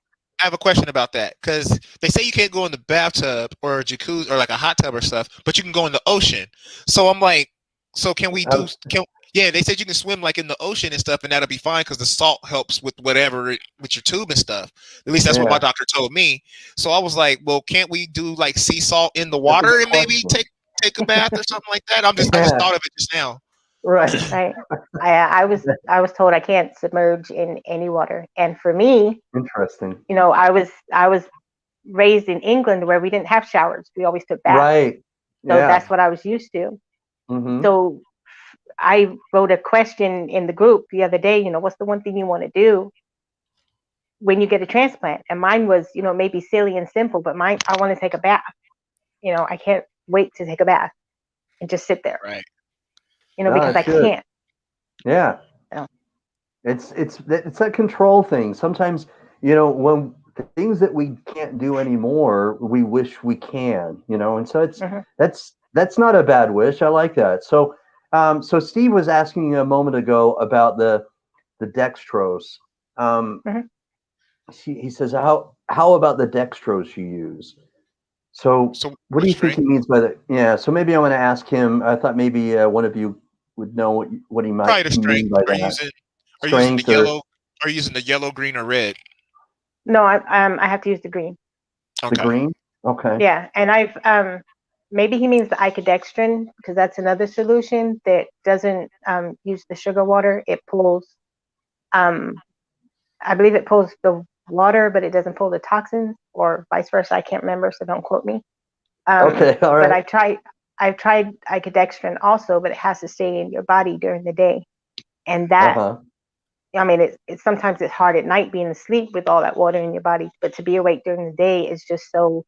I have a question about that because they say you can't go in the bathtub or a jacuzzi or like a hot tub or stuff, but you can go in the ocean. So I'm like, so can we Um, do? Can Yeah, they said you can swim like in the ocean and stuff, and that'll be fine because the salt helps with whatever with your tube and stuff. At least that's what my Yeah, doctor told me. So I was like, well, can't we do like sea salt in the that's a water good and maybe question. take a bath or something like that? I just Yeah, thought of it just now. right. Right. I was told I can't submerge in any water. And for me, Interesting. I was raised in England where we didn't have showers. We always took baths. Right. So Yeah. that's what I was used to. Mm-hmm. So I wrote a question in the group the other day, what's the one thing you want to do when you get a transplant? And mine was, maybe silly and simple, but mine, I want to take a bath. I can't wait to take a bath and just sit there, Right. No, because that's I good. can't. Yeah. You know. It's that control thing. Sometimes, when things that we can't do anymore, we wish we can, and so Mhm, that's not a bad wish. I like that. So Steve was asking you a moment ago about the dextrose. Um, mhm. he says, how about the dextrose you use? So So what do what you think strength? he means by that? Yeah. So maybe I want to ask him. I thought maybe one of you would know what he might Probably the he mean strength. by that. Are you using the Strength or yellow? Are you using the yellow, green, or red? No, I have to use the green. the Okay. green? Okay. Yeah, and I've maybe he means the icodextrin because that's another solution that doesn't use the sugar water. It pulls, um, I believe it pulls the water, but it doesn't pull the toxins, or vice versa. I can't remember, so don't quote me. Okay. All But right. I've tried icodextrin also, but it has to stay in your body during the day, and Uh that, huh. I mean, it's sometimes it's hard at night being asleep with all that water in your body, but to be awake during the day is just so.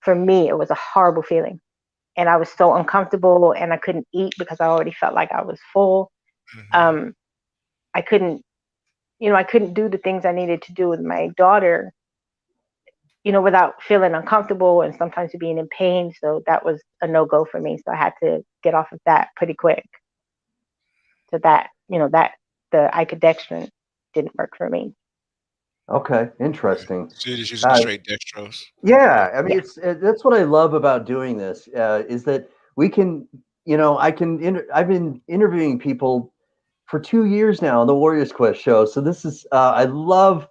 For me, it was a horrible feeling, and I was so uncomfortable, and I couldn't eat because I already felt like I was full. Hmm. Um, I couldn't, I couldn't do the things I needed to do with my daughter, without feeling uncomfortable and sometimes being in pain. So that was a no go for me. So I had to get off of that pretty quick. So that the icodextrin didn't work for me. Okay. Interesting. So you're just using the Uh, straight dextrose. Okay. Yeah, I mean, Yeah. that's what I love about doing this is that we can, I've been interviewing people for 2 years now on the Warriors Quest show. So this is I love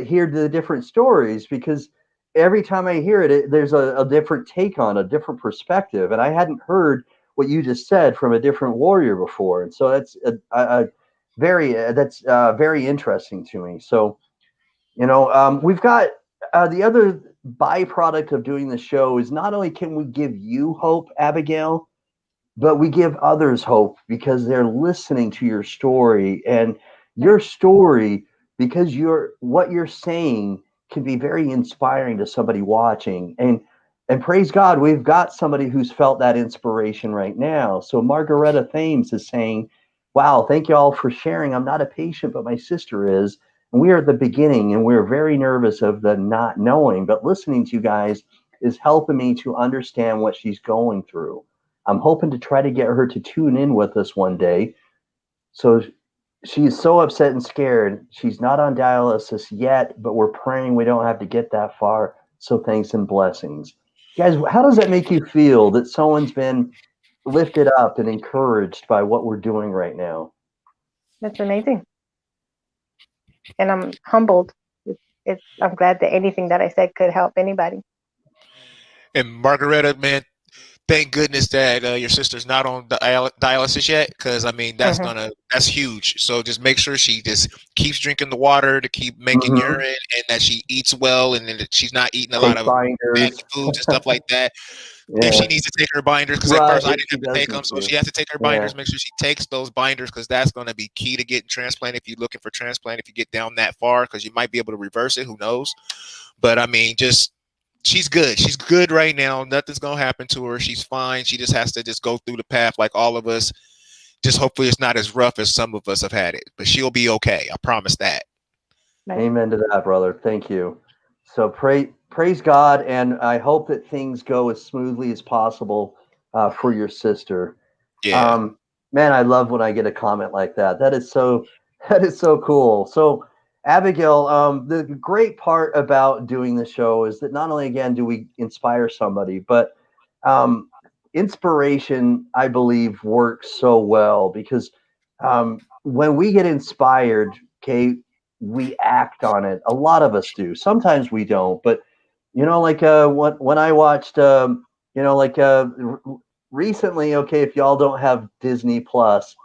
hear the different stories because every time I hear it, there's a different take on a different perspective, and I hadn't heard what you just said from a different warrior before, and so that's very interesting to me. So. We've got the other byproduct of doing the show is not only can we give you hope, Abigail, but we give others hope because they're listening to your story and your story because what you're saying can be very inspiring to somebody watching and praise God we've got somebody who's felt that inspiration right now. So Margaretta Thames is saying, wow, thank you all for sharing. I'm not a patient but my sister is, and we are at the beginning and we're very nervous of the not knowing, but listening to you guys is helping me to understand what she's going through. I'm hoping to try to get her to tune in with us one day. So she's so upset and scared. She's not on dialysis yet, but we're praying we don't have to get that far. So thanks and blessings. Guys, how does that make you feel that someone's been lifted up and encouraged by what we're doing right now? That's amazing. And I'm humbled. I'm glad that anything that I said could help anybody. And Margaretta, man, thank goodness that your sister's not on dialysis yet, because I mean Hmm. that's huge. So just make sure she just keeps drinking the water to keep making Mm-hmm. urine, and that she eats well, and that she's not eating a lot Take of fatty binders. foods and stuff like that. If Yeah. she needs to take her binders, because at Right. first I didn't She have to does take need them, so to. she has to take her Yeah. binders. Make sure she takes those binders, because that's going to be key to getting transplant if you're looking for transplant. If you get down that far, because you might be able to reverse it. Who knows? But I mean, just she's good. She's good right now. Nothing's gonna happen to her. She's fine. She just has to just go through the path like all of us. Just hopefully it's not as rough as some of us have had it. But she'll be okay. I promise that. Right. Amen to that, brother. Thank you. So praise God, and I hope that things go as smoothly as possible for your sister. Yeah. Um, man, I love when I get a comment like that. That is so cool. So, Abigail, the great part about doing the show is that not only again do we inspire somebody, but um, inspiration, I believe, works so well because when we get inspired, okay, we act on it. A lot of us do. Sometimes we don't, but like when I watched, like recently, okay, if y'all don't have Disney Plus,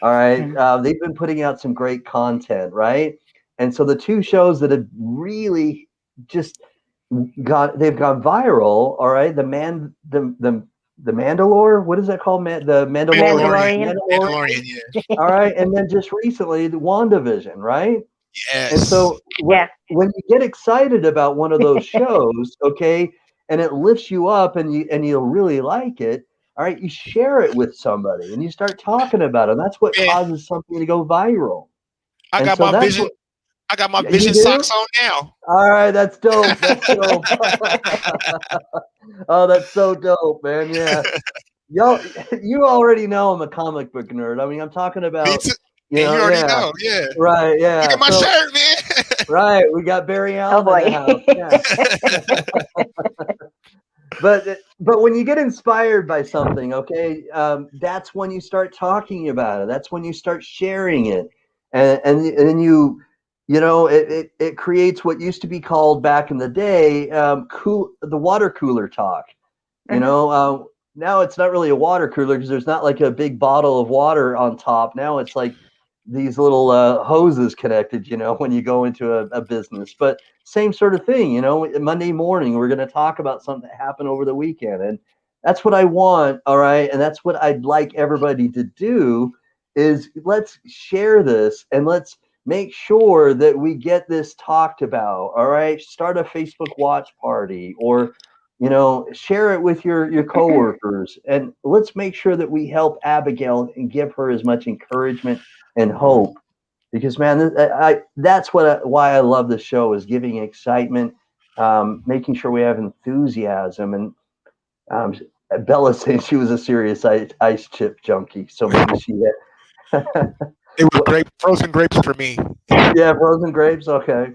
all right, they've been putting out some great content, right? And so the two shows that have really just they've gone viral, all right, the Mandalore, what is that called? The Mandalorian. Mandalorian, yeah. all right, and then just recently the WandaVision, right? And Yes. so when you get excited about one of those shows, okay, and it lifts you up and you'll really like it, all right, you share it with somebody and you start talking about it. That's what Man, causes something to go viral. I And got so my that's vision. what I got my you vision do. socks on now. All right, that's dope. That's dope. Oh, that's so dope, man. Yeah. Y'all, you already know I'm a comic book nerd. I mean, I'm talking Me about, too. And you already yeah, know, yeah. right, Look yeah. at my So, shirt, man. right, we got Barry Oh Allen in the boy. house. Yeah. But when you get inspired by something, okay, that's when you start talking about it. That's when you start sharing it, and then it creates what used to be called back in the day, the water cooler talk. Now it's not really a water cooler because there's not like a big bottle of water on top. Now it's like these little hoses connected. When you go into a business, but same sort of thing. Monday morning we're going to talk about something that happened over the weekend, and that's what I want. All right, and that's what I'd like everybody to do is let's share this and let's make sure that we get this talked about. All right, start a Facebook watch party or share it with your coworkers, and let's make sure that we help Abigail and give her as much encouragement and hope. Because man, that's why I love the show is giving excitement, making sure we have enthusiasm, and um, Bella saying she was a serious ice chip junkie, so maybe she had. It was frozen grapes for me. Yeah, frozen grapes. Okay.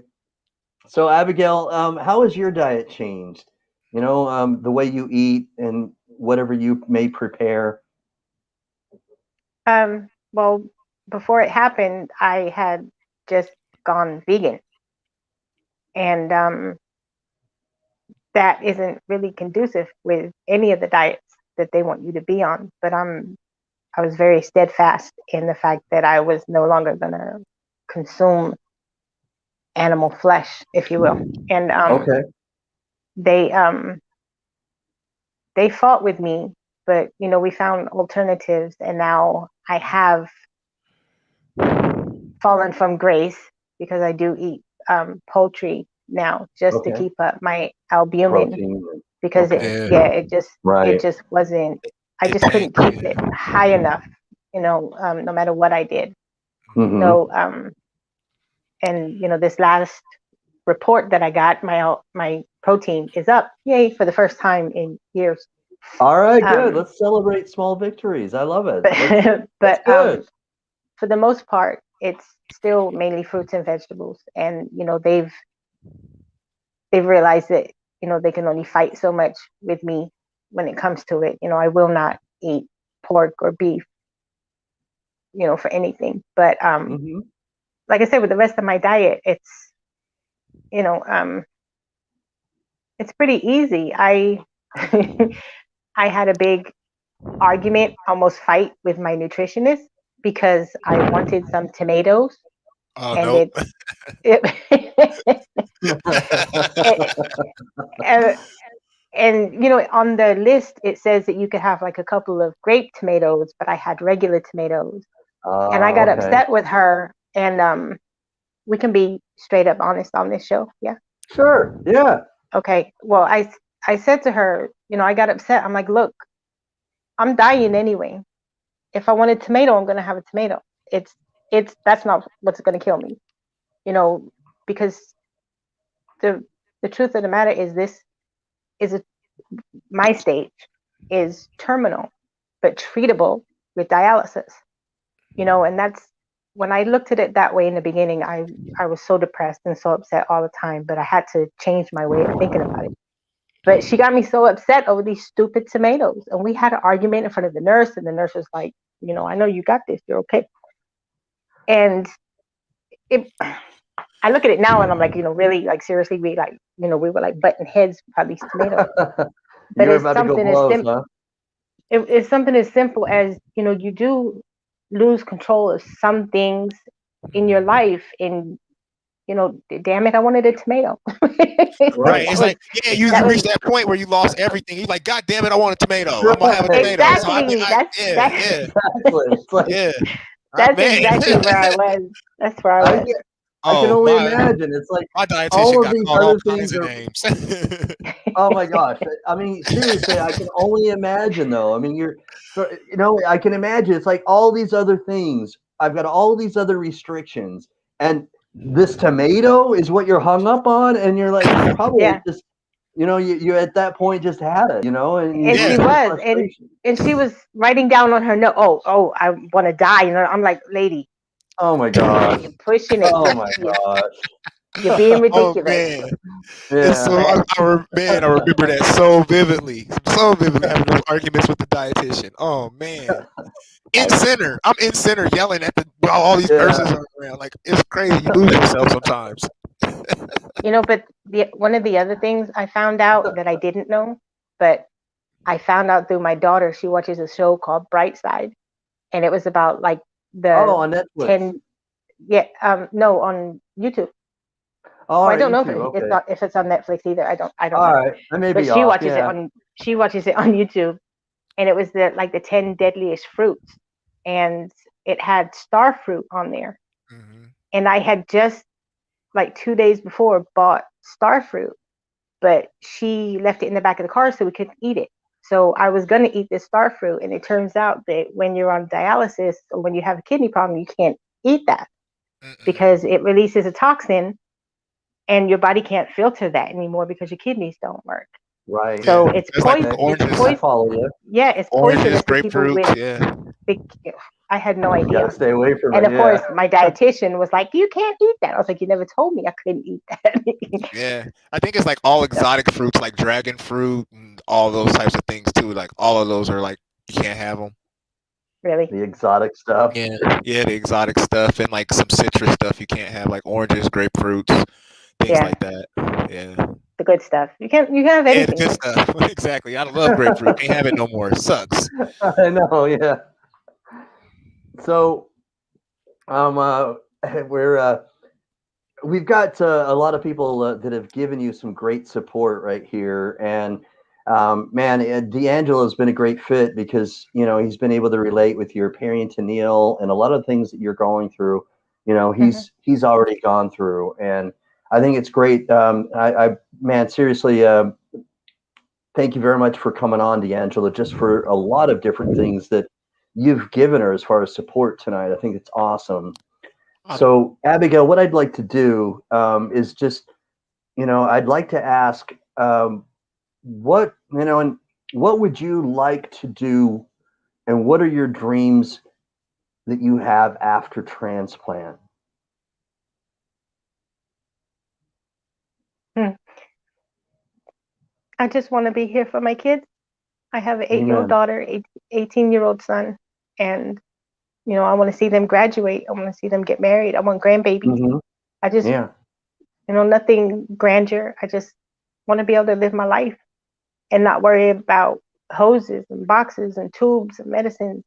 So Abigail, how has your diet changed? The way you eat and whatever you may prepare. Well, before it happened, I had just gone vegan, and that isn't really conducive with any of the diets that they want you to be on. But I was very steadfast in the fact that I was no longer going to consume animal flesh, if you will. And Okay. they fought with me, but we found alternatives, and now I have fallen from grace because I do eat poultry now just to Okay. keep up my albumin Protein. because Okay. it Right. just wasn't. I It just couldn't tanked. keep it high enough, no matter what I did. Mm-hmm. So and this last report that I got, my protein is up, yay, for the first time in years. All right, good. Let's celebrate small victories. I love it. But good. for the most part, it's still mainly fruits and vegetables, and they've realized that they can only fight so much with me when it comes to it. I will not eat pork or beef, for anything. But Mm-hmm. like I said, with the rest of my diet, it's you know it's pretty easy. I I had a big argument, almost fight with my nutritionist because I wanted some tomatoes, Oh and nope. it and, on the list it says that you could have like a couple of grape tomatoes, but I had regular tomatoes, and I got Okay. upset with her. And we can be straight up honest on this show, yeah? Sure. Yeah. Okay. Well, I said to her, I got upset. I'm like, look, I'm dying anyway. If I want a tomato, I'm gonna have a tomato. That's not what's gonna kill me, because the truth of the matter is this is my stage is terminal, but treatable with dialysis. And that's when I looked at it that way in the beginning, I was so depressed and so upset all the time, but I had to change my way of thinking about it. But she got me so upset over these stupid tomatoes. And we had an argument in front of the nurse, and the nurse was like, I know you got this, you're okay. And it, I look at it now and I'm like, really, like seriously, we like, we were like butting heads about these tomatoes. You But were it's about to go something as blows, simple. huh? It's something as simple as you do lose control of some things in your life, and damn it, I wanted a tomato. Right. Right. It's like, yeah, you That was reach that point where you lost everything. You're like, God damn it, I want a tomato. I'm gonna have a Right. tomato. So exactly yeah, yeah, Exactly. It's like yeah. that's Man. exactly where I was. That's where I I was. can, I can Oh, only imagine. It's like my dietitian all of got these called all other kinds things of are. names. Oh my gosh. I mean, seriously, I can only imagine though. I mean, I can imagine it's like all these other things. I've got all these other restrictions, and this tomato is what you're hung up on, and you're like, you probably Yeah, just, you at that point just had it, and you and lose she Yeah. your was, frustration. and she was writing down on her note, oh, I want to die. I'm like, lady, Oh my gosh. you're pushing it. Oh my gosh. You're being Oh ridiculous. man. It's Yeah. so But man, I remember that so vividly having those arguments with the dietitian. Oh man. In center. I'm in center yelling at while all these Yeah. nurses are around. Like it's crazy. You lose yourself sometimes. but one of the other things I found out that I didn't know, but I found out through my daughter. She watches a show called Bright Side, and it was about like Oh, the on Netflix. 10. Yeah, no, on YouTube. Oh, all Well, I right, don't know if YouTube. it's Okay. not, if it's on Netflix either. I don't All know. right. I may But be off. Yeah. she watches it on YouTube, and it was the 10 deadliest fruits, and it had star fruit on there, Hmm. and I had just like 2 days before bought star fruit, but she left it in the back of the car so we couldn't eat it. So I was gonna eat this star fruit, and it turns out that when you're on dialysis or when you have a kidney problem, you can't eat that Mm-mm. because it releases a toxin, and your body can't filter that anymore because your kidneys don't work. Right. Yeah. So it's It's like poison. It's oranges. I poison. follow you. Yeah, it's Oranges, poisonous to people grapefruits. with Yeah. big. I had no You got to idea. stay away from And it. of course, Yeah. my dietitian was like, "You can't eat that." I was like, "You never told me I couldn't eat that." Yeah. I think it's like all So, exotic fruits like dragon fruit and all those types of things too. Like all of those are like you can't have them. really, The exotic stuff. Yeah. Yeah, the exotic stuff and like some citrus stuff you can't have, like oranges, grapefruits, things yeah, like that. Yeah. the good stuff. You can have Yeah, the good anything. stuff. Exactly. I love grapefruit. Can't have it no more. It sucks. I know. Yeah. So, um, uh, we're we've got a lot of people that have given you some great support right here, and man, D'Angelo's been a great fit because he's been able to relate with your peritoneal and a lot of things that you're going through. Hmm. He's already gone through, and I think it's great. Man, seriously, thank you very much for coming on, D'Angelo, just for a lot of different things that you've given her as far as support tonight. I think it's awesome. Uh, So, Abigail, what I'd like to do is just, I'd like to ask, and what would you like to do, and what are your dreams that you have after transplant? Hmm. I just want to be here for my kids. I have an 8-year-old Amen. daughter, 18-year-old son, and I want to see them graduate. I want to see them get married. I want grandbabies. Hmm. I just, Yeah. nothing grandeur. I just want to be able to live my life and not worry about hoses and boxes and tubes and medicines.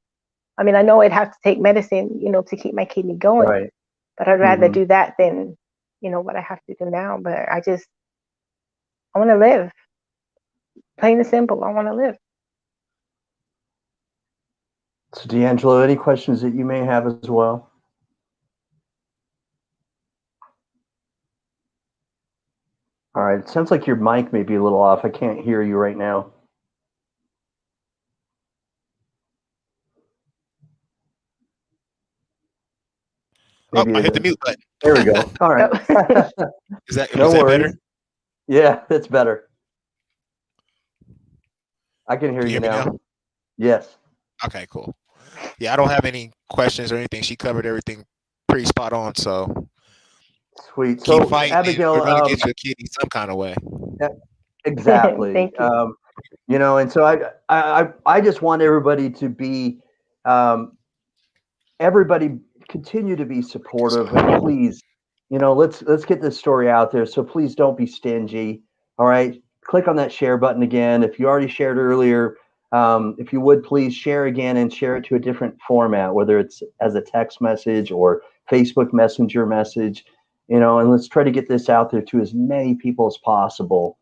I mean, I know I'd have to take medicine, to keep my kidney going, Right. but I'd rather Hmm. do that than, what I have to do now. But I want to live. Plain and simple. I want to live. So, D'Angelo, any questions that you may have as well? All right. It sounds like your mic may be a little off. I can't hear you right now. oh, Maybe I hit the mute there we button. go. All right. Oh. No Was that better? worries. Yeah, that's better. I can hear Can you you hear me now. now? Yes. Okay, cool. Yeah, I don't have any questions or anything. She covered everything pretty spot on. So Sweet. keep So, fighting, and Abigail, we're gonna get you a kidney some kind of way. yeah, exactly. Thank you. And so I just want everybody to be, everybody continue to be supportive, and please, let's get this story out there. So please don't be stingy. All right, click on that share button again. If you already shared earlier, if you would please share again and share it to a different format, whether it's as a text message or Facebook Messenger message. And let's try to get this out there to as many people as possible.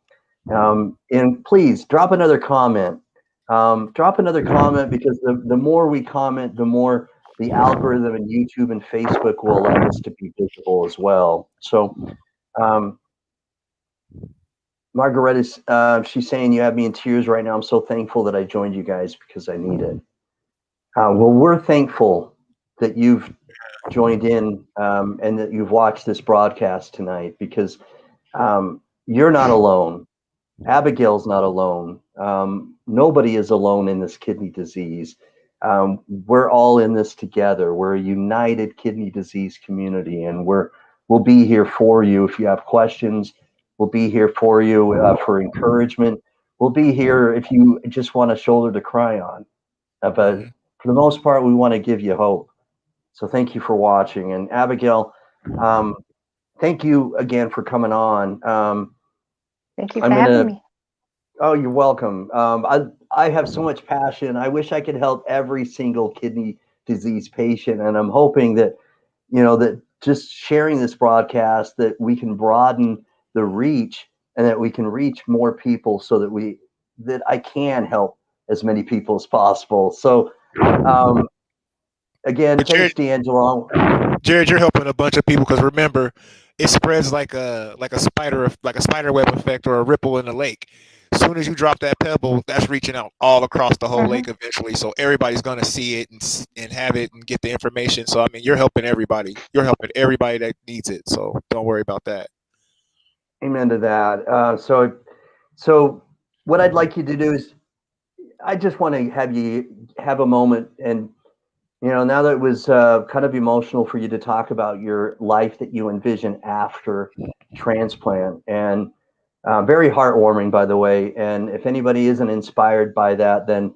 And please drop another comment. Because the more we comment, the more the algorithm in YouTube and Facebook will allow us to be visible as well. So, Margaret she's saying, you have me in tears right now. I'm so thankful that I joined you guys because I need it. Well, we're thankful that you've joined in and that you've watched this broadcast tonight, because you're not alone. Abigail's not alone. Nobody is alone in this kidney disease. We're all in this together. We're a united kidney disease community, and we'll be here for you. If you have questions, we'll be here for you for encouragement. We'll be here if you just want a shoulder to cry on. But for the most part, we want to give you hope. So thank you for watching. And Abigail, thank you again for coming on. Thank you for having me. Oh, you're welcome. I have so much passion. I wish I could help every single kidney disease patient, and I'm hoping that that just sharing this broadcast, that we can broaden the reach and that we can reach more people, so that I can help as many people as possible. So, again, thanks, D'Angelo. Jared, you're helping a bunch of people, because remember, it spreads like a spider web effect, or a ripple in the lake. As soon as you drop that pebble, that's reaching out all across the whole lake eventually. So everybody's going to see it and have it and get the information. So I mean, you're helping everybody. You're helping everybody that needs it. So don't worry about that. Amen to that. So what I'd like you to do is, I just want to have you have a moment, and now that it was kind of emotional for you to talk about your life that you envision after transplant, and very heartwarming, by the way. And if anybody isn't inspired by that, then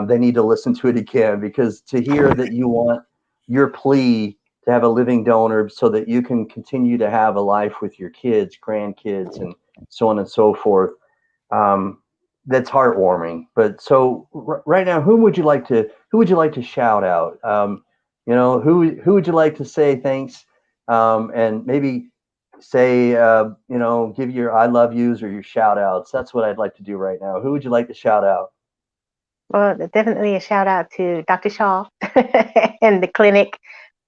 they need to listen to it again, because to hear that you want your plea to have a living donor so that you can continue to have a life with your kids, grandkids, and so on and so forth, that's heartwarming. But so right now, who would you like to shout out? Who would you like to say thanks, and maybe say, give your I love yous or your shout outs. That's what I'd like to do right now. Who would you like to shout out? Well, definitely a shout out to Dr. Shaw and the clinic.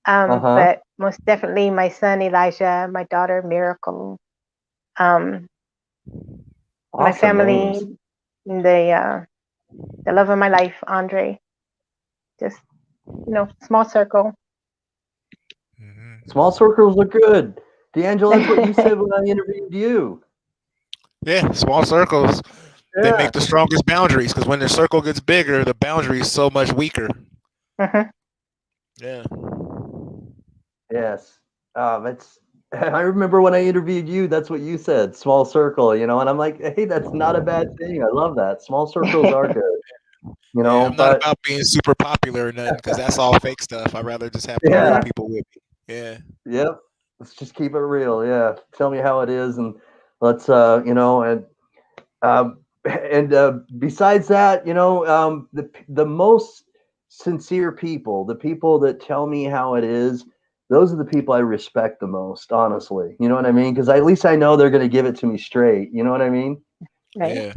But most definitely my son Elijah, my daughter Miracle, awesome my family, names. The love of my life, Andre. Just small circle. Small circles are good. D'Angelo, that's what you said when I interviewed you. Yeah, small circles. Yeah. They make the strongest boundaries, because when the circle gets bigger, the boundary is so much weaker. Yeah. Yes. I remember when I interviewed you, that's what you said, small circle, and I'm like, hey, that's not a bad thing. I love that. Small circles are good. I'm not about being super popular or nothing, because that's all fake stuff. I'd rather just have real people with me. Yeah. Yep. Let's just keep it real. Yeah. Tell me how it is, and let's besides that, the most sincere people, the people that tell me how it is, those are the people I respect the most, honestly. You know what I mean? Because at least I know they're going to give it to me straight. You know what I mean? Right. Yeah.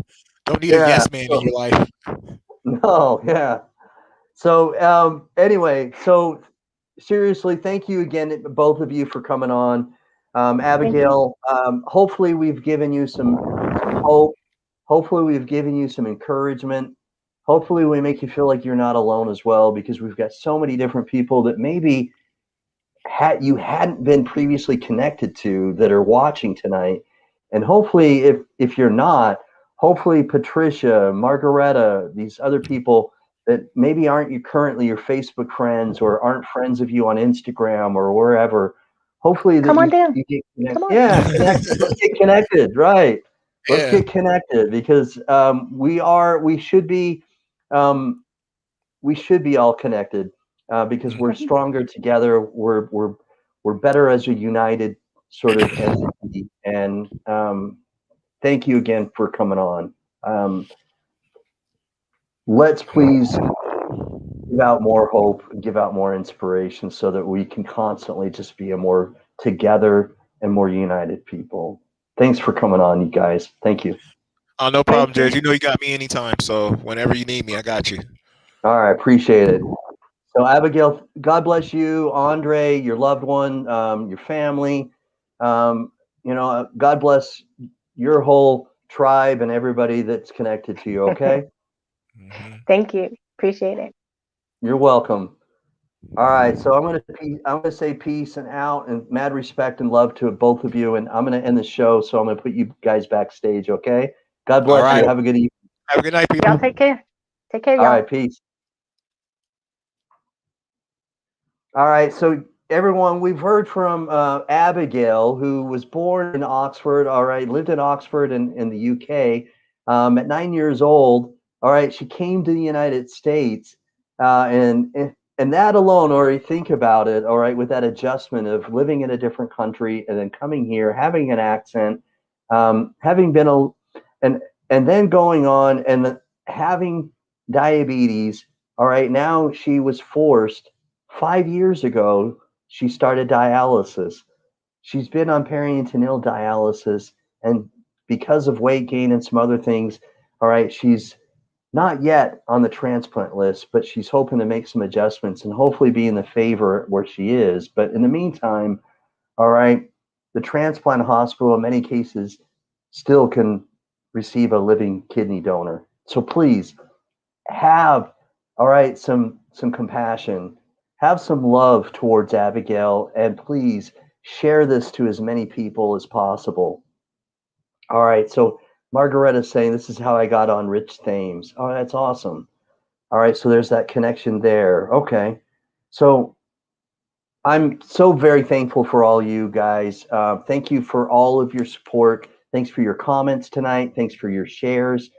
Don't need a yes man in your life. No. Yeah. So anyway, so seriously, thank you again, both of you, for coming on. Abigail, hopefully we've given you some hope. Hopefully we've given you some encouragement. Hopefully we make you feel like you're not alone as well, because we've got so many different people that maybe you hadn't been previously connected to that are watching tonight. And hopefully, if you're not, hopefully Patricia, Margaretta, these other people that maybe aren't currently your Facebook friends, or aren't friends of you on Instagram or wherever, hopefully that you get connected. Yeah, connected. Let's get connected, right? Let's get connected, because we should be all connected. because we're stronger together. We're better as a united sort of entity. And thank you again for coming on. Let's please give out more hope, give out more inspiration so that we can constantly just be a more together and more united people. Thanks for coming on, you guys. Thank you. Oh, no problem, Thank you. Judge. You know you got me anytime. So whenever you need me, I got you. All right, appreciate it. So Abigail, God bless you, Andre, your loved one, your family. God bless your whole tribe and everybody that's connected to you. Okay, Thank you. Appreciate it. you're welcome. All right, so I'm gonna say peace and out and mad respect and love to both of you, and I'm gonna end the show. So I'm gonna put you guys backstage. Okay, God All bless you. right. Have a good evening. Have a good night, people. Y'all take care. Take care, All y'all. right, peace. All right, so everyone, we've heard from Abigail, who was born in Oxford. All right, lived in Oxford in the UK. At 9 years old, all right, she came to the United States, and that alone, or you think about it, all right, with that adjustment of living in a different country and then coming here, having an accent, having been and then going on and having diabetes. All right, now she was forced 5 years ago, she started dialysis. She's been on peritoneal dialysis, and because of weight gain and some other things, all right, she's not yet on the transplant list, but she's hoping to make some adjustments and hopefully be in the favor where she is. But in the meantime, all right, the transplant hospital in many cases still can receive a living kidney donor. So please have, all right, some compassion, have some love towards Abigail, and please share this to as many people as possible. All right, so Margaretta's saying this is how I got on Rich Thames. Oh, that's awesome. All right, so there's that connection there. Okay, so I'm so very thankful for all you guys. Thank you for all of your support. Thanks for your comments tonight. Thanks for your shares.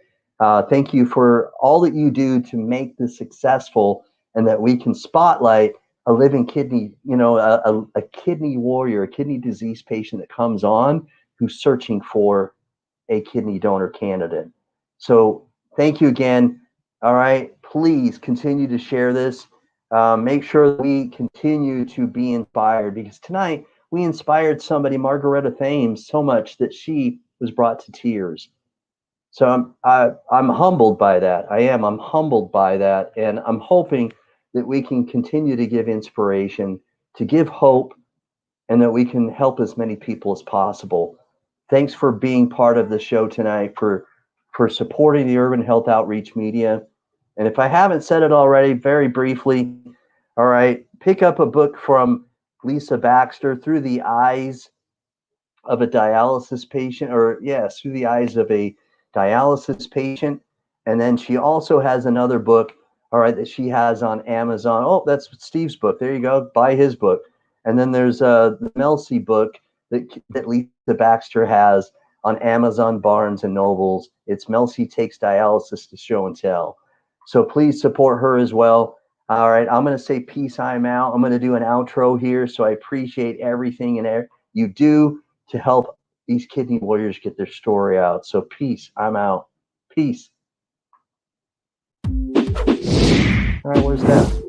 Thank you for all that you do to make this successful and that we can spotlight a living kidney, a kidney warrior, a kidney disease patient that comes on who's searching for a kidney donor candidate. So thank you again. All right, please continue to share this. Make sure that we continue to be inspired, because tonight we inspired somebody, Margaretta Thames, so much that she was brought to tears. So I'm humbled by that. I am. I'm humbled by that, and I'm hoping that we can continue to give inspiration, to give hope, and that we can help as many people as possible. Thanks for being part of the show tonight, for supporting the Urban Health Outreach Media. And if I haven't said it already, very briefly, all right, pick up a book from Lisa Baxter, Through the Eyes of a Dialysis Patient, or yes, Through the Eyes of a Dialysis Patient. And then she also has another book, all right, that she has on Amazon. Oh, that's Steve's book. There you go. Buy his book. And then there's the Melcy book that Lisa Baxter has on Amazon, Barnes and Nobles. It's Melcy Takes Dialysis to Show and Tell. So please support her as well. All right, I'm going to say peace. I'm out. I'm going to do an outro here. So I appreciate everything and you do to help these kidney warriors get their story out. So peace. I'm out. Peace. All right, where's that?